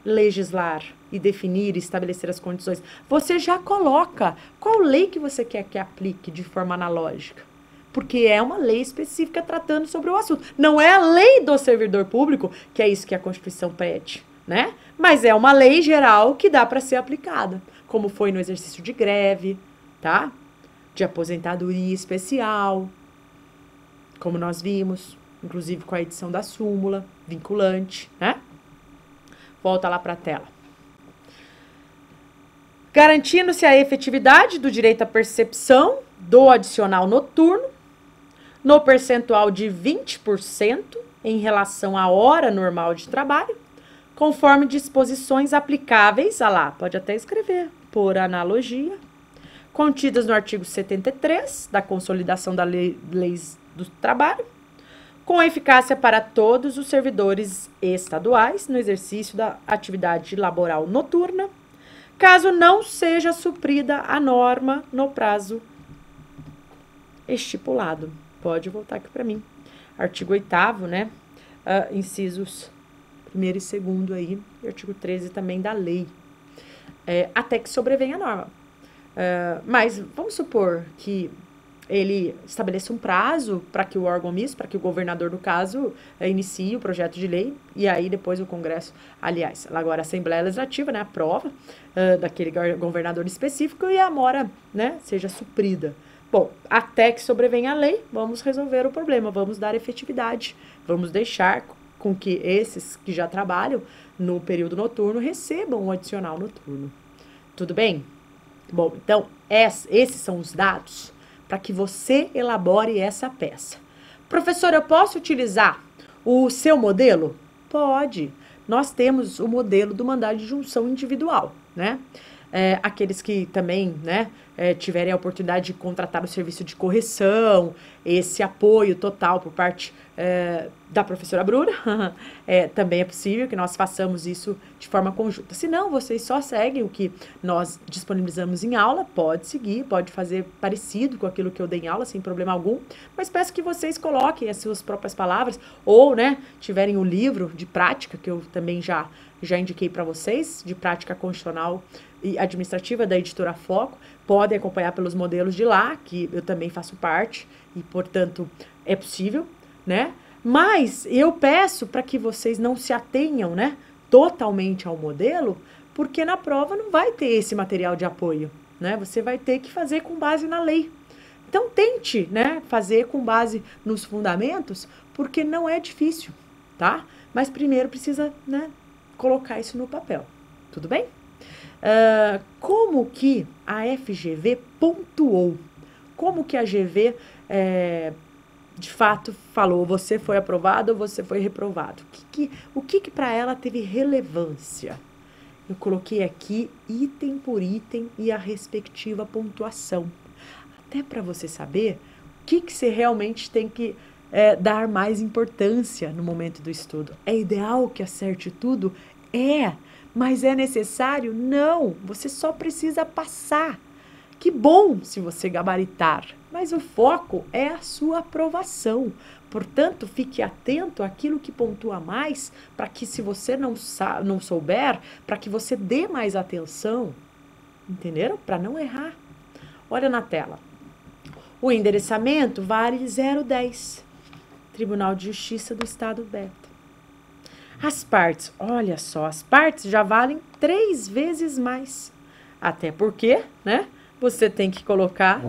legislar e definir e estabelecer as condições. Você já coloca qual lei que você quer que aplique de forma analógica. Porque é uma lei específica tratando sobre o assunto. Não é a lei do servidor público, que é isso que a Constituição pede, né? Mas é uma lei geral que dá para ser aplicada, como foi no exercício de greve, tá? De aposentadoria especial, como nós vimos, inclusive com a edição da súmula vinculante, né? Volta lá para a tela. Garantindo-se a efetividade do direito à percepção do adicional noturno no percentual de 20% em relação à hora normal de trabalho, conforme disposições aplicáveis, pode até escrever, por analogia, contidas no artigo 73 da Consolidação das Leis do Trabalho, com eficácia para todos os servidores estaduais no exercício da atividade laboral noturna, caso não seja suprida a norma no prazo estipulado. Pode voltar aqui para mim. Artigo 8º, né? Incisos 1º e 2º aí, e artigo 13 também da lei. Até que sobrevenha a norma. Mas vamos supor que ele estabeleça um prazo para que o órgão misto, para que o governador, no caso, inicie o projeto de lei, e aí depois o Congresso, aliás, agora a Assembleia Legislativa, né, aprova daquele governador específico e a mora, né, seja suprida. Bom, até que sobrevenha a lei, vamos resolver o problema, vamos dar efetividade, vamos deixar com que esses que já trabalham no período noturno recebam um adicional noturno. Tudo bem? Bom, então, esses são os dados para que você elabore essa peça. Professor, eu posso utilizar o seu modelo? Pode. Nós temos o modelo do mandado de junção individual, né? Aqueles que também, né, tiverem a oportunidade de contratar o serviço de correção, esse apoio total por parte da professora Bruna, também é possível que nós façamos isso de forma conjunta. Se não, vocês só seguem o que nós disponibilizamos em aula, pode seguir, pode fazer parecido com aquilo que eu dei em aula, sem problema algum, mas peço que vocês coloquem as suas próprias palavras, ou, né, tiverem o livro de prática, que eu também já indiquei para vocês, de prática constitucional e administrativa da editora Foco, podem acompanhar pelos modelos de lá, que eu também faço parte, e, portanto, é possível, né? Mas eu peço para que vocês não se atenham, né, totalmente ao modelo, porque na prova não vai ter esse material de apoio, né? Você vai ter que fazer com base na lei. Então, tente, né, fazer com base nos fundamentos, porque não é difícil, tá? Mas primeiro precisa, né, colocar isso no papel. Tudo bem? Como que a FGV pontuou? Como que a GV, de fato, falou, você foi aprovado ou você foi reprovado? O que para ela teve relevância? Eu coloquei aqui item por item e a respectiva pontuação. Até para você saber o que você realmente tem que dar mais importância no momento do estudo. É ideal que acerte tudo? Mas é necessário? Não, você só precisa passar. Que bom se você gabaritar, mas o foco é a sua aprovação. Portanto, fique atento àquilo que pontua mais, para que se você não souber, para que você dê mais atenção, entenderam? Para não errar. Olha na tela. O endereçamento vale 0,10. Tribunal de Justiça do Estado Beta. As partes, olha só, as partes já valem 3 vezes mais. Até porque, né, você tem que colocar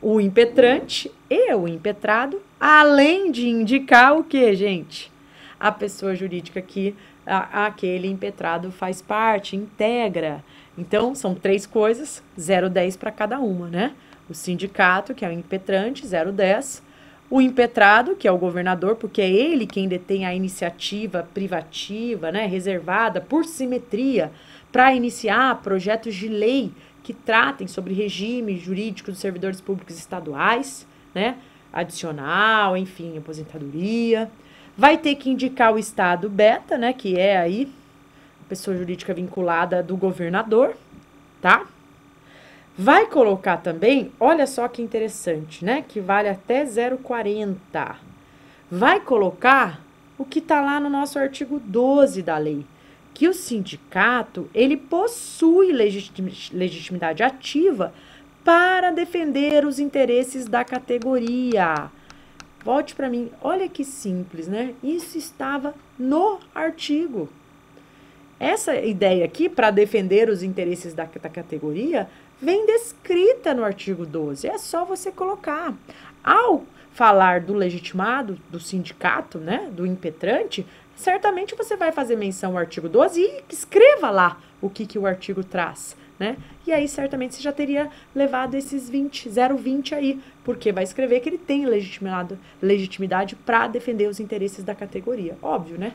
o impetrante e o impetrado, além de indicar o que, gente? A pessoa jurídica que aquele impetrado faz parte, integra. Então, são 3 coisas, 0,10 para cada uma, né? O sindicato, que é o impetrante, 0,10. O impetrado, que é o governador, porque é ele quem detém a iniciativa privativa, né, reservada por simetria, para iniciar projetos de lei que tratem sobre regime jurídico dos servidores públicos estaduais, né, adicional, enfim, aposentadoria. Vai ter que indicar o estado beta, né, que é aí a pessoa jurídica vinculada do governador, tá? Vai colocar também, olha só que interessante, né? Que vale até 0,40. Vai colocar o que está lá no nosso artigo 12 da lei, que o sindicato, ele possui legitimidade ativa para defender os interesses da categoria. Volte para mim, olha que simples, né? Isso estava no artigo. Essa ideia aqui, para defender os interesses da categoria, vem descrita no artigo 12. É só você colocar. Ao falar do legitimado, do sindicato, né, do impetrante, certamente você vai fazer menção ao artigo 12 e escreva lá o que o artigo traz, né? E aí, certamente, você já teria levado esses 0,20 aí, porque vai escrever que ele tem legitimidade para defender os interesses da categoria. Óbvio, né?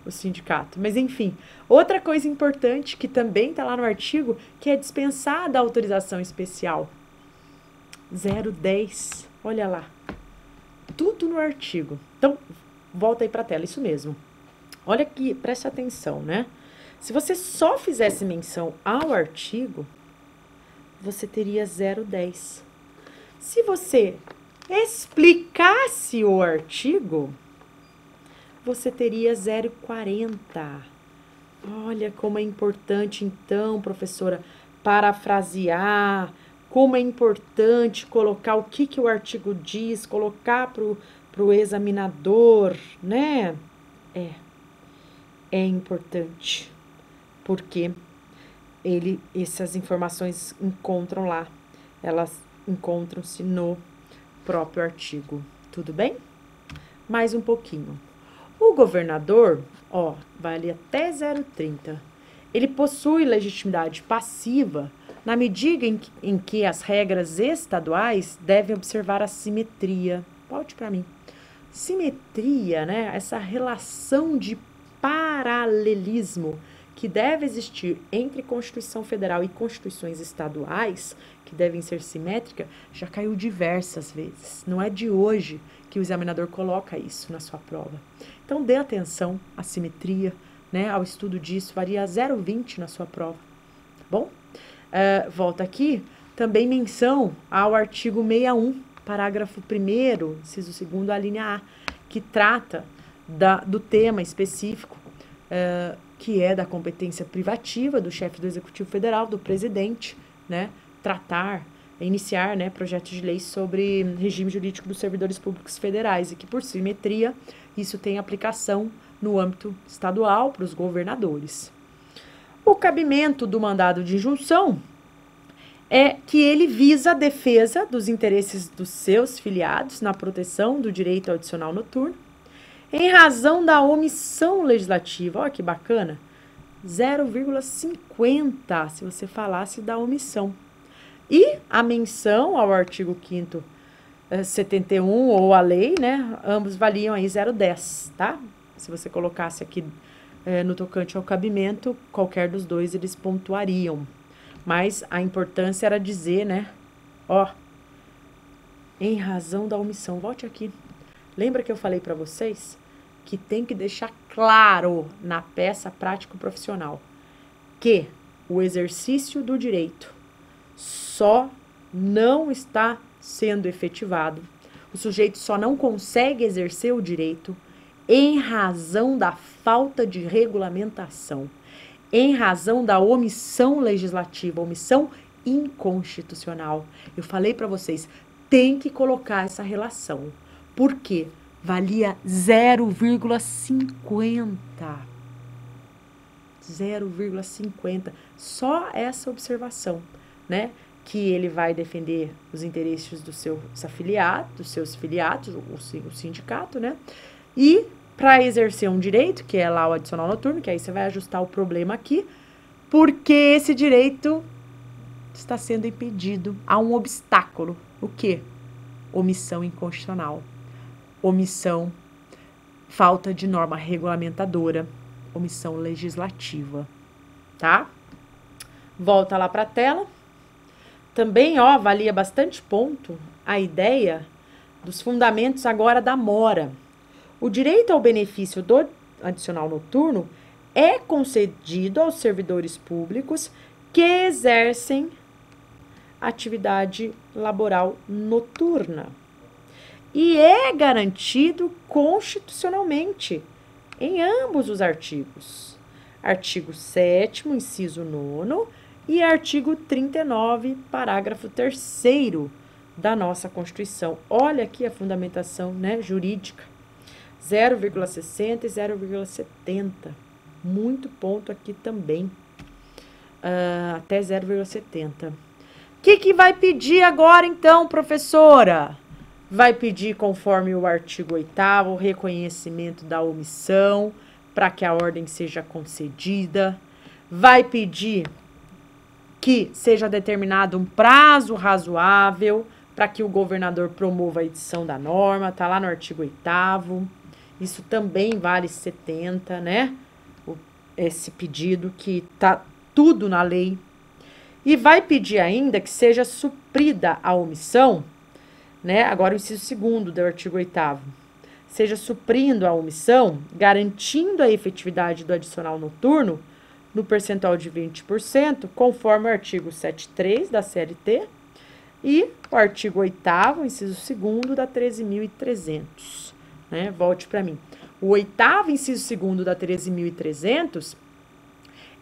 O sindicato. Mas, enfim, outra coisa importante que também está lá no artigo, que é dispensada a autorização especial. 0,10. Olha lá. Tudo no artigo. Então, volta aí para a tela. Isso mesmo. Olha aqui, preste atenção, né? Se você só fizesse menção ao artigo, você teria 0,10. Se você explicasse o artigo, você teria 0,40. Olha como é importante, então, professora, parafrasear, como é importante colocar o que o artigo diz, colocar para o examinador, né? É importante, porque essas informações encontram lá, elas encontram-se no próprio artigo. Tudo bem? Mais um pouquinho. O governador, vale até 0,30. Ele possui legitimidade passiva na medida em que as regras estaduais devem observar a simetria. Volte para mim. Simetria, né? Essa relação de paralelismo que deve existir entre Constituição Federal e Constituições estaduais, que devem ser simétricas, já caiu diversas vezes. Não é de hoje que o examinador coloca isso na sua prova. Então, dê atenção à simetria, né, ao estudo disso, varia 0,20 na sua prova, tá bom? Volta aqui, também menção ao artigo 61, parágrafo 1º, inciso 2º, a linha A, que trata do tema específico, que é da competência privativa do chefe do Executivo Federal, do presidente, né, iniciar, né, projetos de lei sobre regime jurídico dos servidores públicos federais, e que, por simetria, isso tem aplicação no âmbito estadual para os governadores. O cabimento do mandado de injunção é que ele visa a defesa dos interesses dos seus filiados na proteção do direito ao adicional noturno, em razão da omissão legislativa. Olha que bacana, 0,50 se você falasse da omissão. E a menção ao artigo 5º 71 ou a lei, né, ambos valiam aí 0,10, tá? Se você colocasse aqui no tocante ao cabimento, qualquer dos dois eles pontuariam. Mas a importância era dizer, né, ó, em razão da omissão. Volte aqui. Lembra que eu falei para vocês que tem que deixar claro na peça prático-profissional que o exercício do direito só não está sendo efetivado, o sujeito só não consegue exercer o direito em razão da falta de regulamentação, em razão da omissão legislativa, omissão inconstitucional. Eu falei para vocês, tem que colocar essa relação. Por quê? Valia 0,50. 0,50. Só essa observação, né? Que ele vai defender os interesses dos seus filiados, o sindicato, né? E para exercer um direito, que é lá o adicional noturno, que aí você vai ajustar o problema aqui, porque esse direito está sendo impedido. Há um obstáculo. O quê? Omissão inconstitucional. Omissão, falta de norma regulamentadora, omissão legislativa, tá? Volta lá para a tela. Também, ó, valia bastante ponto a ideia dos fundamentos agora da mora. O direito ao benefício do adicional noturno é concedido aos servidores públicos que exercem atividade laboral noturna e é garantido constitucionalmente em ambos os artigos. Artigo 7º, inciso 9º, e artigo 39, parágrafo 3º da nossa Constituição. Olha aqui a fundamentação, né, jurídica. 0,60 e 0,70. Muito ponto aqui também. Até 0,70. O que vai pedir agora, então, professora? Vai pedir, conforme o artigo 8º, o reconhecimento da omissão para que a ordem seja concedida. Vai pedir que seja determinado um prazo razoável para que o governador promova a edição da norma, tá lá no artigo 8º. Isso também vale 70, né? Esse pedido que tá tudo na lei. E vai pedir ainda que seja suprida a omissão, né? Agora o inciso 2º do artigo 8º. Seja suprindo a omissão, garantindo a efetividade do adicional noturno no percentual de 20%, conforme o artigo 73 da CLT e o artigo 8º, inciso 2º da 13.300. Né? Volte para mim. O 8º, inciso 2º da 13.300,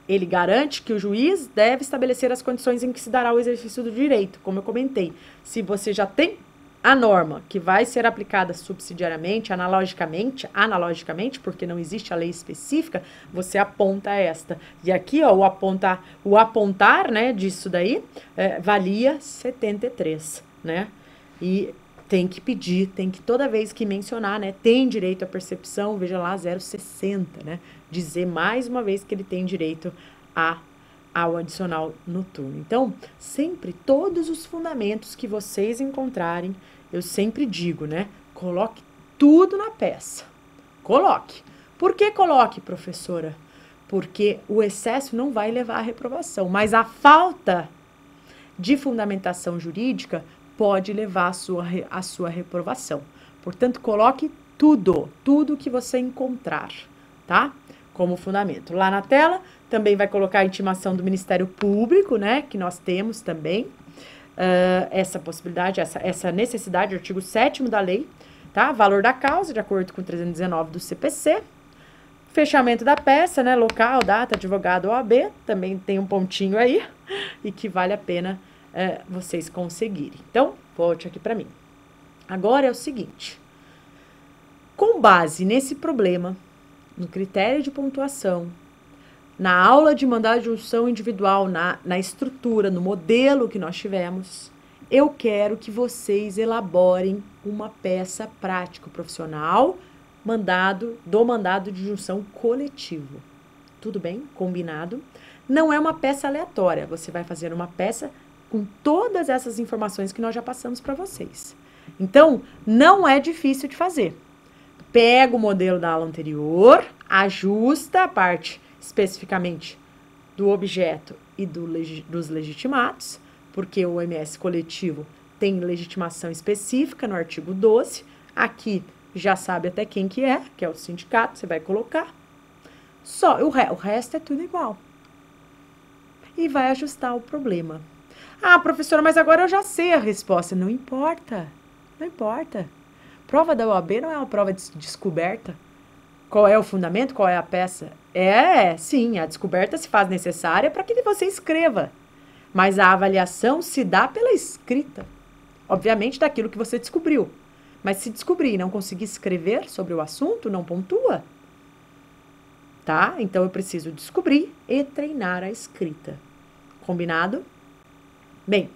ele garante que o juiz deve estabelecer as condições em que se dará o exercício do direito. Como eu comentei, se você já tem a norma que vai ser aplicada subsidiariamente, analogicamente, porque não existe a lei específica, você aponta esta. E aqui, ó, o apontar, né, disso daí, valia 73, né? E tem que pedir, tem que toda vez que mencionar, né, tem direito à percepção, veja lá, 0,60, né? Dizer mais uma vez que ele tem direito ao adicional noturno. Então, sempre, todos os fundamentos que vocês encontrarem, eu sempre digo, né? Coloque tudo na peça. Coloque. Por que coloque, professora? porque o excesso não vai levar à reprovação, mas a falta de fundamentação jurídica pode levar à sua reprovação. Portanto, coloque tudo que você encontrar, tá? Como fundamento. Lá na tela, também vai colocar a intimação do Ministério Público, né? Que nós temos também essa possibilidade, essa necessidade, artigo 7º da lei, tá? Valor da causa, de acordo com 319 do CPC. Fechamento da peça, né? Local, data, advogado, OAB, também tem um pontinho aí, e que vale a pena vocês conseguirem. Então, volte aqui para mim. Agora é o seguinte, com base nesse problema, no critério de pontuação, na aula de mandado de junção individual, na estrutura, no modelo que nós tivemos, eu quero que vocês elaborem uma peça prático-profissional do mandado de junção coletivo. Tudo bem? Combinado? Não é uma peça aleatória, você vai fazer uma peça com todas essas informações que nós já passamos para vocês. Então, não é difícil de fazer. Pega o modelo da aula anterior, ajusta a parte especificamente do objeto e dos legitimados, porque o MS coletivo tem legitimação específica no artigo 12. Aqui já sabe até quem que é o sindicato, você vai colocar. Só o resto é tudo igual. E vai ajustar o problema. Ah, professora, mas agora eu já sei a resposta. Não importa, não importa. Prova da OAB não é uma prova de descoberta. Qual é o fundamento? Qual é a peça? Sim, a descoberta se faz necessária para que você escreva. Mas a avaliação se dá pela escrita. Obviamente, daquilo que você descobriu. Mas se descobrir e não conseguir escrever sobre o assunto, não pontua. Tá? Então, eu preciso descobrir e treinar a escrita. Combinado? Bem,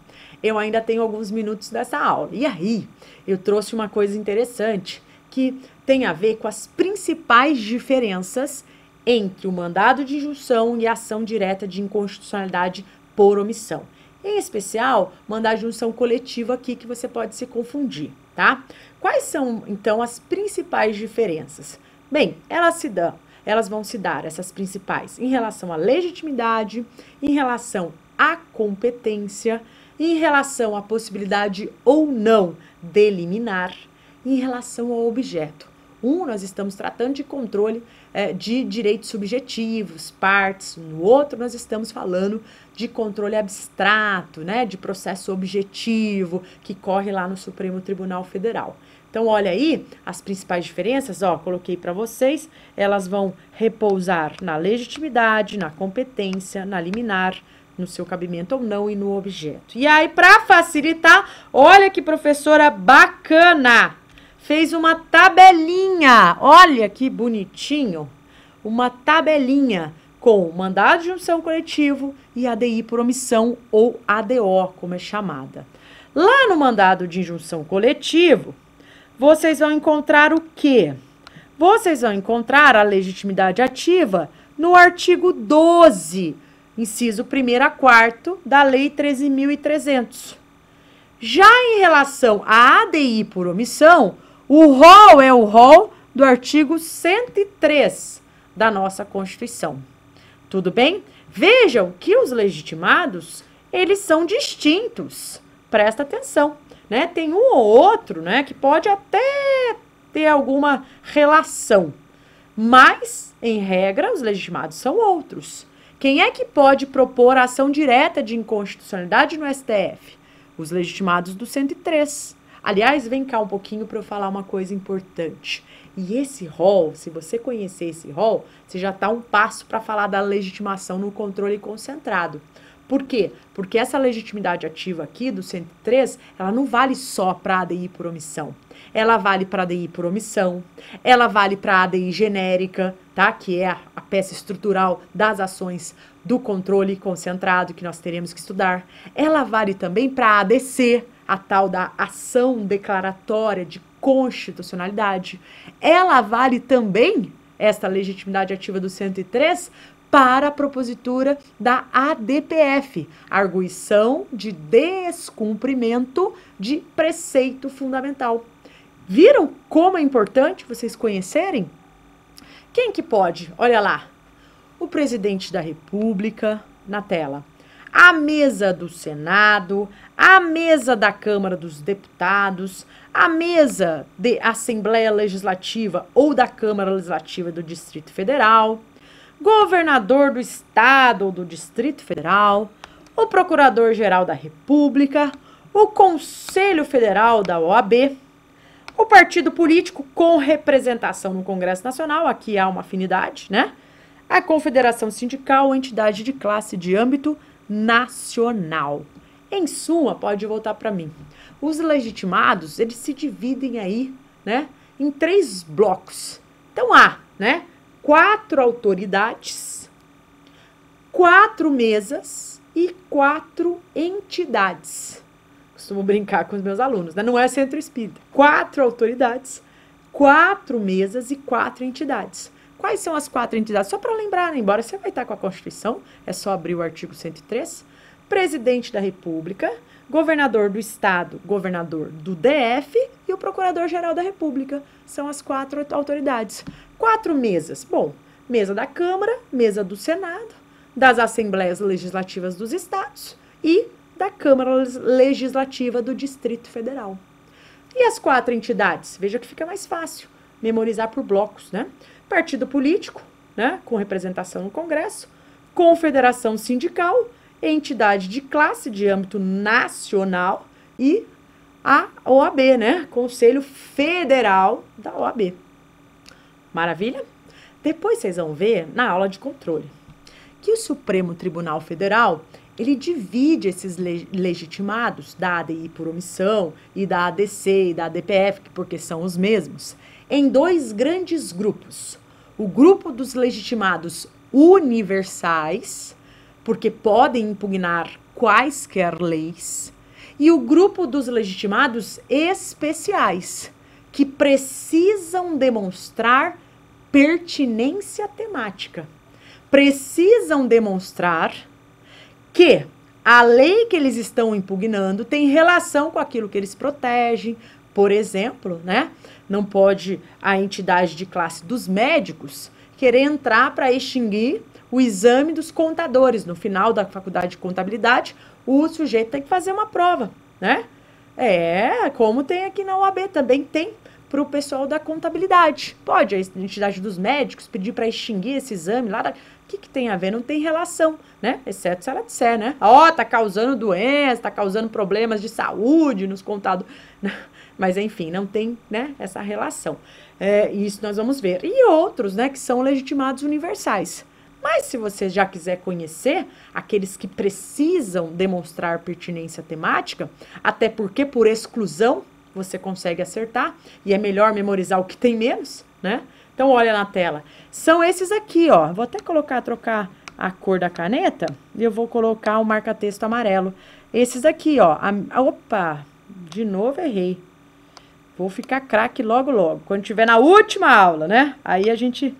eu ainda tenho alguns minutos dessa aula. E aí, eu trouxe uma coisa interessante que tem a ver com as principais diferenças entre o mandado de injunção e a ação direta de inconstitucionalidade por omissão. Em especial, mandado de injunção coletivo aqui que você pode se confundir, tá? Quais são, então, as principais diferenças? Bem, elas vão se dar, essas principais, em relação à legitimidade, em relação à competência, em relação à possibilidade ou não de liminar, em relação ao objeto. Nós estamos tratando de controle de direitos subjetivos, partes. No outro, nós estamos falando de controle abstrato, né, de processo objetivo, que corre lá no Supremo Tribunal Federal. Então, olha aí, as principais diferenças, coloquei para vocês, elas vão repousar na legitimidade, na competência, na liminar, no seu cabimento ou não e no objeto. E aí, para facilitar, olha que professora bacana! Fez uma tabelinha, olha que bonitinho, uma tabelinha com mandado de junção coletivo e ADI por omissão ou ADO, como é chamada. Lá no mandado de injunção coletivo, vocês vão encontrar o quê? Vocês vão encontrar a legitimidade ativa no artigo 12, inciso 1º a 4º da Lei 13.300. Já em relação à ADI por omissão, o rol é o rol do artigo 103 da nossa Constituição. Tudo bem? Vejam que os legitimados, eles são distintos. Presta atenção, né? Tem um ou outro, né, que pode até ter alguma relação, mas, em regra, os legitimados são outros. Quem é que pode propor a ação direta de inconstitucionalidade no STF? Os legitimados do 103. Aliás, vem cá um pouquinho para eu falar uma coisa importante. E esse rol, se você conhecer esse rol, você já está um passo para falar da legitimação no controle concentrado. Por quê? Porque essa legitimidade ativa aqui do 103, ela não vale só para ADI por omissão. Ela vale para ADI por omissão, ela vale para ADI genérica, tá? Que é a peça estrutural das ações do controle concentrado que nós teremos que estudar. Ela vale também para ADC, a tal da ação declaratória de constitucionalidade. Ela vale também, esta legitimidade ativa do 103, para a propositura da ADPF, arguição de descumprimento de preceito fundamental. Viram como é importante vocês conhecerem? Quem que pode? Olha lá. o presidente da República, na tela, a mesa do Senado, a mesa da Câmara dos Deputados, a mesa de Assembleia Legislativa ou da Câmara Legislativa do Distrito Federal, governador do Estado ou do Distrito Federal, o Procurador-Geral da República, o Conselho Federal da OAB, o partido político com representação no Congresso Nacional, aqui há uma afinidade, né? A confederação sindical ou entidade de classe de âmbito nacional. Em suma, pode voltar para mim. Os legitimados, eles se dividem aí, né, em 3 blocos. Então há, né, 4 autoridades, 4 mesas e 4 entidades. Costumo brincar com os meus alunos, né? Não é centro espírita. 4 autoridades, 4 mesas e 4 entidades. Quais são as 4 entidades? Só para lembrar, né? Embora você vai estar com a Constituição, é só abrir o artigo 103. Presidente da República, governador do Estado, governador do DF e o Procurador-Geral da República. São as 4 autoridades. 4 mesas. Bom, mesa da Câmara, mesa do Senado, das Assembleias Legislativas dos Estados e da Câmara Legislativa do Distrito Federal. E as 4 entidades? Veja que fica mais fácil memorizar por blocos, né? Partido político, né, com representação no Congresso, confederação sindical, entidade de classe de âmbito nacional e a OAB, né, Conselho Federal da OAB. Maravilha? Depois vocês vão ver na aula de controle que o Supremo Tribunal Federal, ele divide esses legitimados da ADI por omissão e da ADC e da ADPF, porque são os mesmos, em 2 grandes grupos. O grupo dos legitimados universais, porque podem impugnar quaisquer leis, e o grupo dos legitimados especiais, que precisam demonstrar pertinência temática. Precisam demonstrar que a lei que eles estão impugnando tem relação com aquilo que eles protegem. Por exemplo, né? Não pode a entidade de classe dos médicos querer entrar para extinguir o exame dos contadores. No final da faculdade de contabilidade, o sujeito tem que fazer uma prova, né? Como tem aqui na OAB, também tem para o pessoal da contabilidade. Pode a entidade dos médicos pedir para extinguir esse exame lá. O que tem a ver? Não tem relação, né? Exceto se ela disser, né? Tá causando doença, tá causando problemas de saúde nos contadores. Mas, enfim, não tem, né, essa relação. Isso nós vamos ver. E outros, né, que são legitimados universais. Mas, se você já quiser conhecer aqueles que precisam demonstrar pertinência temática, até porque, por exclusão, você consegue acertar, e é melhor memorizar o que tem menos, né? Então, olha na tela. São esses aqui, ó. Vou até trocar a cor da caneta, e eu vou colocar o marca-texto amarelo. Esses aqui, ó. Opa! De novo errei. Vou ficar craque logo, logo. Quando tiver na última aula, né? Aí a gente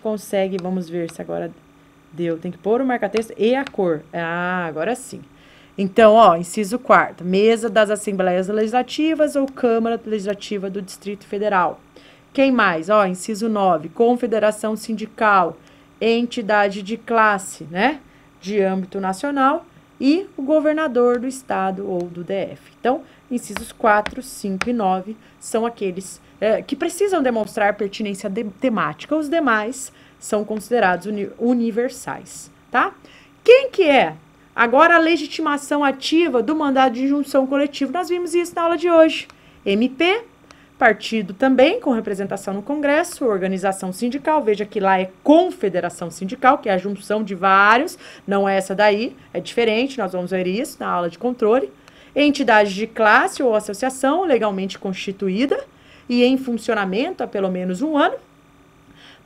consegue, vamos ver se agora deu. Tem que pôr o marca-texto e a cor. Agora sim. Então, ó, inciso 4º. Mesa das Assembleias Legislativas ou Câmara Legislativa do Distrito Federal. Quem mais? Ó, inciso 9. Confederação Sindical, entidade de classe, né? De âmbito nacional e o governador do estado ou do DF. Então, incisos 4, 5 e 9 são aqueles que precisam demonstrar pertinência temática. Os demais são considerados universais, tá? Quem que é? Agora, a legitimação ativa do mandado de injunção coletivo. Nós vimos isso na aula de hoje. MP, partido também, com representação no Congresso, organização sindical, veja que lá é confederação sindical, que é a junção de vários, não é essa daí, é diferente, nós vamos ver isso na aula de controle. Entidade de classe ou associação legalmente constituída e em funcionamento há pelo menos 1 ano,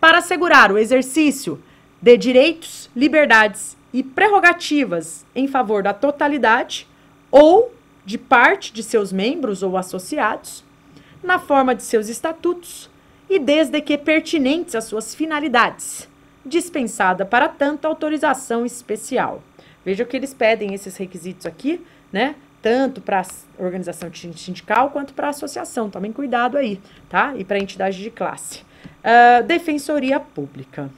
para assegurar o exercício de direitos, liberdades e prerrogativas em favor da totalidade ou de parte de seus membros ou associados, na forma de seus estatutos e desde que pertinentes às suas finalidades, dispensada para tanto autorização especial. Veja que eles pedem esses requisitos aqui, né? Tanto para a organização sindical quanto para a associação. Tomem cuidado aí, tá? E para a entidade de classe. Defensoria Pública.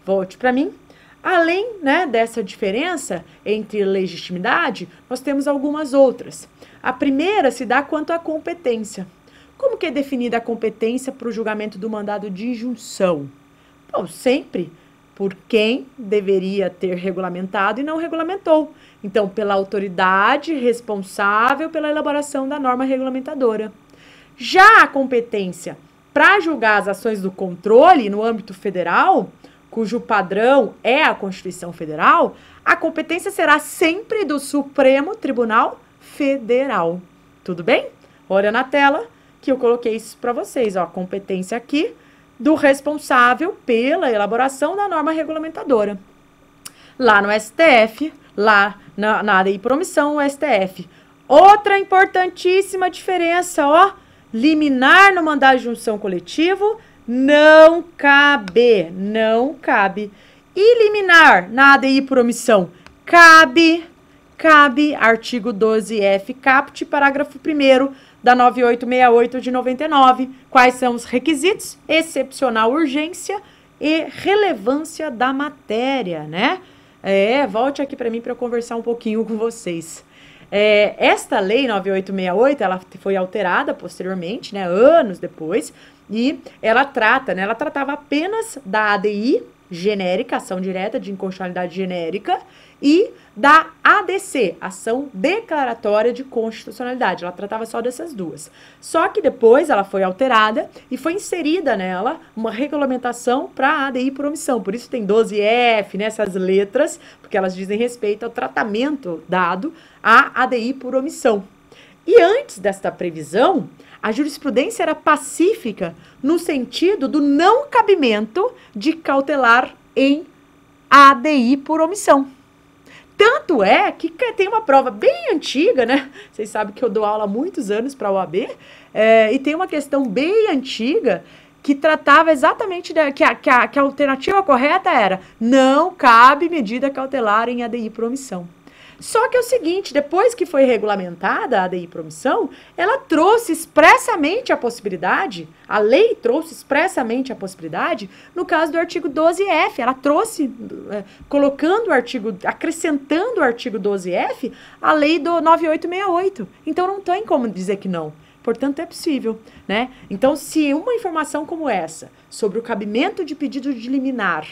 Volte para mim. Além, né, dessa diferença entre legitimidade, nós temos algumas outras. A primeira se dá quanto à competência. Como que é definida a competência para o julgamento do mandado de injunção? Bom, sempre por quem deveria ter regulamentado e não regulamentou. Então, pela autoridade responsável pela elaboração da norma regulamentadora. Já a competência para julgar as ações do controle no âmbito federal, cujo padrão é a Constituição Federal, a competência será sempre do Supremo Tribunal Federal. Tudo bem? Olha na tela que eu coloquei isso para vocês, ó, a competência aqui do responsável pela elaboração da norma regulamentadora. Lá no STF, lá na ADI por omissão, o STF. Outra importantíssima diferença, ó, liminar no mandado de injunção coletivo não cabe, não cabe. E liminar na ADI por omissão cabe, artigo 12F caput, parágrafo 1º da 9868 de 99. Quais são os requisitos? Excepcional urgência e relevância da matéria, né? Volte aqui para mim para eu conversar um pouquinho com vocês. Esta lei 9868, ela foi alterada posteriormente, né, anos depois, e ela trata, né, ela tratava apenas da ADI genérica, ação direta de inconstitucionalidade genérica, e da ADC, ação declaratória de constitucionalidade. Ela tratava só dessas duas. Só que depois ela foi alterada e foi inserida nela uma regulamentação para a ADI por omissão. Por isso tem 12F, né, essas letras, porque elas dizem respeito ao tratamento dado à ADI por omissão. E antes desta previsão, a jurisprudência era pacífica no sentido do não cabimento de cautelar em ADI por omissão. Tanto é que tem uma prova bem antiga, né? Vocês sabem que eu dou aula há muitos anos para a OAB, e tem uma questão bem antiga que tratava exatamente que a alternativa correta era não cabe medida cautelar em ADI por omissão. Só que é o seguinte, depois que foi regulamentada a ADI por omissão, ela trouxe expressamente a possibilidade, a lei trouxe expressamente a possibilidade, no caso do artigo 12F, ela trouxe, colocando o artigo, acrescentando o artigo 12F, a lei do 9868. Então não tem como dizer que não. Portanto, é possível, né? Então, se uma informação como essa, sobre o cabimento de pedido de liminar,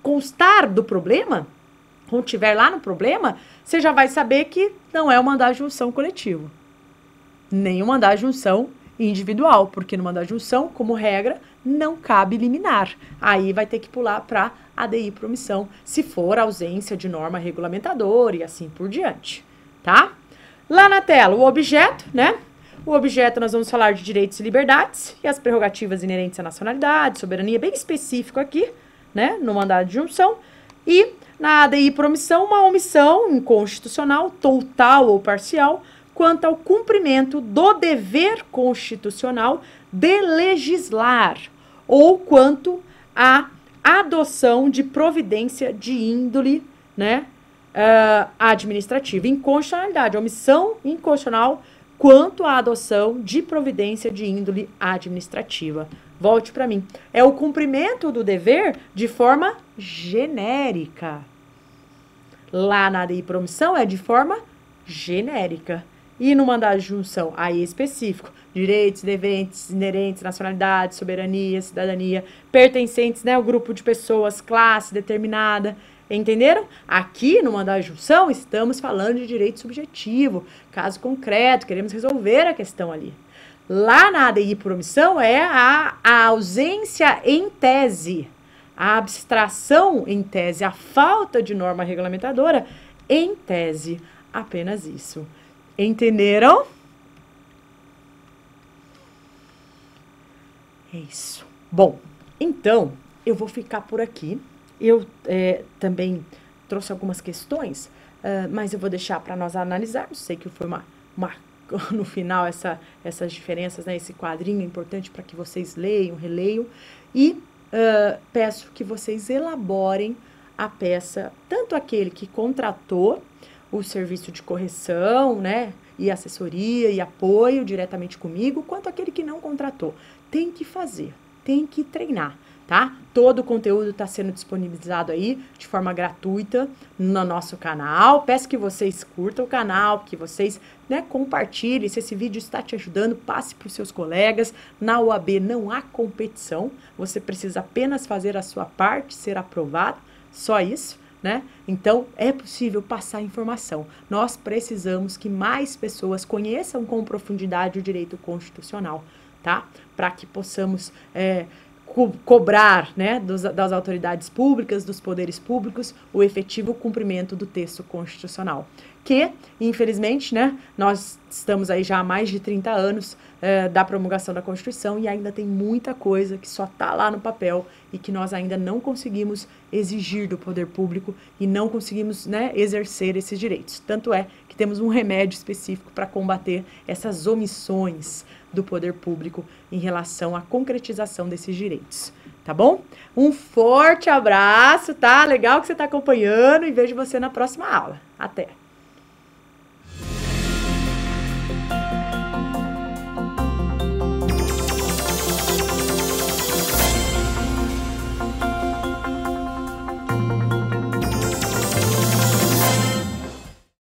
constar do problema, quando estiver lá no problema, você já vai saber que não é um mandado de injunção coletivo, nem um mandado de injunção individual, porque no mandado de injunção, como regra, não cabe liminar. Aí vai ter que pular para ADI por omissão, se for ausência de norma regulamentadora e assim por diante, tá? Lá na tela, o objeto, né? O objeto nós vamos falar de direitos e liberdades e as prerrogativas inerentes à nacionalidade, soberania, bem específico aqui, né? No mandado de injunção. E na ADI por omissão, uma omissão inconstitucional, total ou parcial, quanto ao cumprimento do dever constitucional de legislar, ou quanto à adoção de providência de índole, né, administrativa. Inconstitucionalidade, omissão inconstitucional quanto à adoção de providência de índole administrativa. Volte para mim. É o cumprimento do dever de forma genérica. Lá na ADI por omissão é de forma genérica. E no mandado de injunção, aí é específico. Direitos, deveres inerentes, nacionalidade, soberania, cidadania, pertencentes, né, ao grupo de pessoas, classe determinada. Entenderam? Aqui no mandado de injunção estamos falando de direito subjetivo, caso concreto, queremos resolver a questão ali. Lá na ADI por omissão é a ausência em tese, a abstração em tese, a falta de norma regulamentadora em tese, apenas isso. Entenderam? É isso. Bom, então, eu vou ficar por aqui. Eu também trouxe algumas questões, mas eu vou deixar para nós analisarmos. Sei que foi no final essas diferenças, né, esse quadrinho é importante para que vocês leiam, releiam. E peço que vocês elaborem a peça, tanto aquele que contratou o serviço de correção, né, e assessoria e apoio diretamente comigo, quanto aquele que não contratou. tem que fazer, tem que treinar, tá? Todo o conteúdo está sendo disponibilizado aí de forma gratuita no nosso canal. Peço que vocês curtam o canal, que vocês, né, compartilhem. Se esse vídeo está te ajudando, passe para os seus colegas. Na UAB não há competição, você precisa apenas fazer a sua parte, ser aprovado, só isso, né? Então, é possível passar informação. Nós precisamos que mais pessoas conheçam com profundidade o direito constitucional, tá? Para que possamos cobrar, né, das autoridades públicas, dos poderes públicos, o efetivo cumprimento do texto constitucional. Que, infelizmente, né, nós estamos aí já há mais de 30 anos da promulgação da Constituição e ainda tem muita coisa que só está lá no papel e que nós ainda não conseguimos exigir do poder público e não conseguimos, né, exercer esses direitos. Tanto é que temos um remédio específico para combater essas omissões do poder público em relação à concretização desses direitos, tá bom? Um forte abraço, tá? Legal que você está acompanhando e vejo você na próxima aula. Até!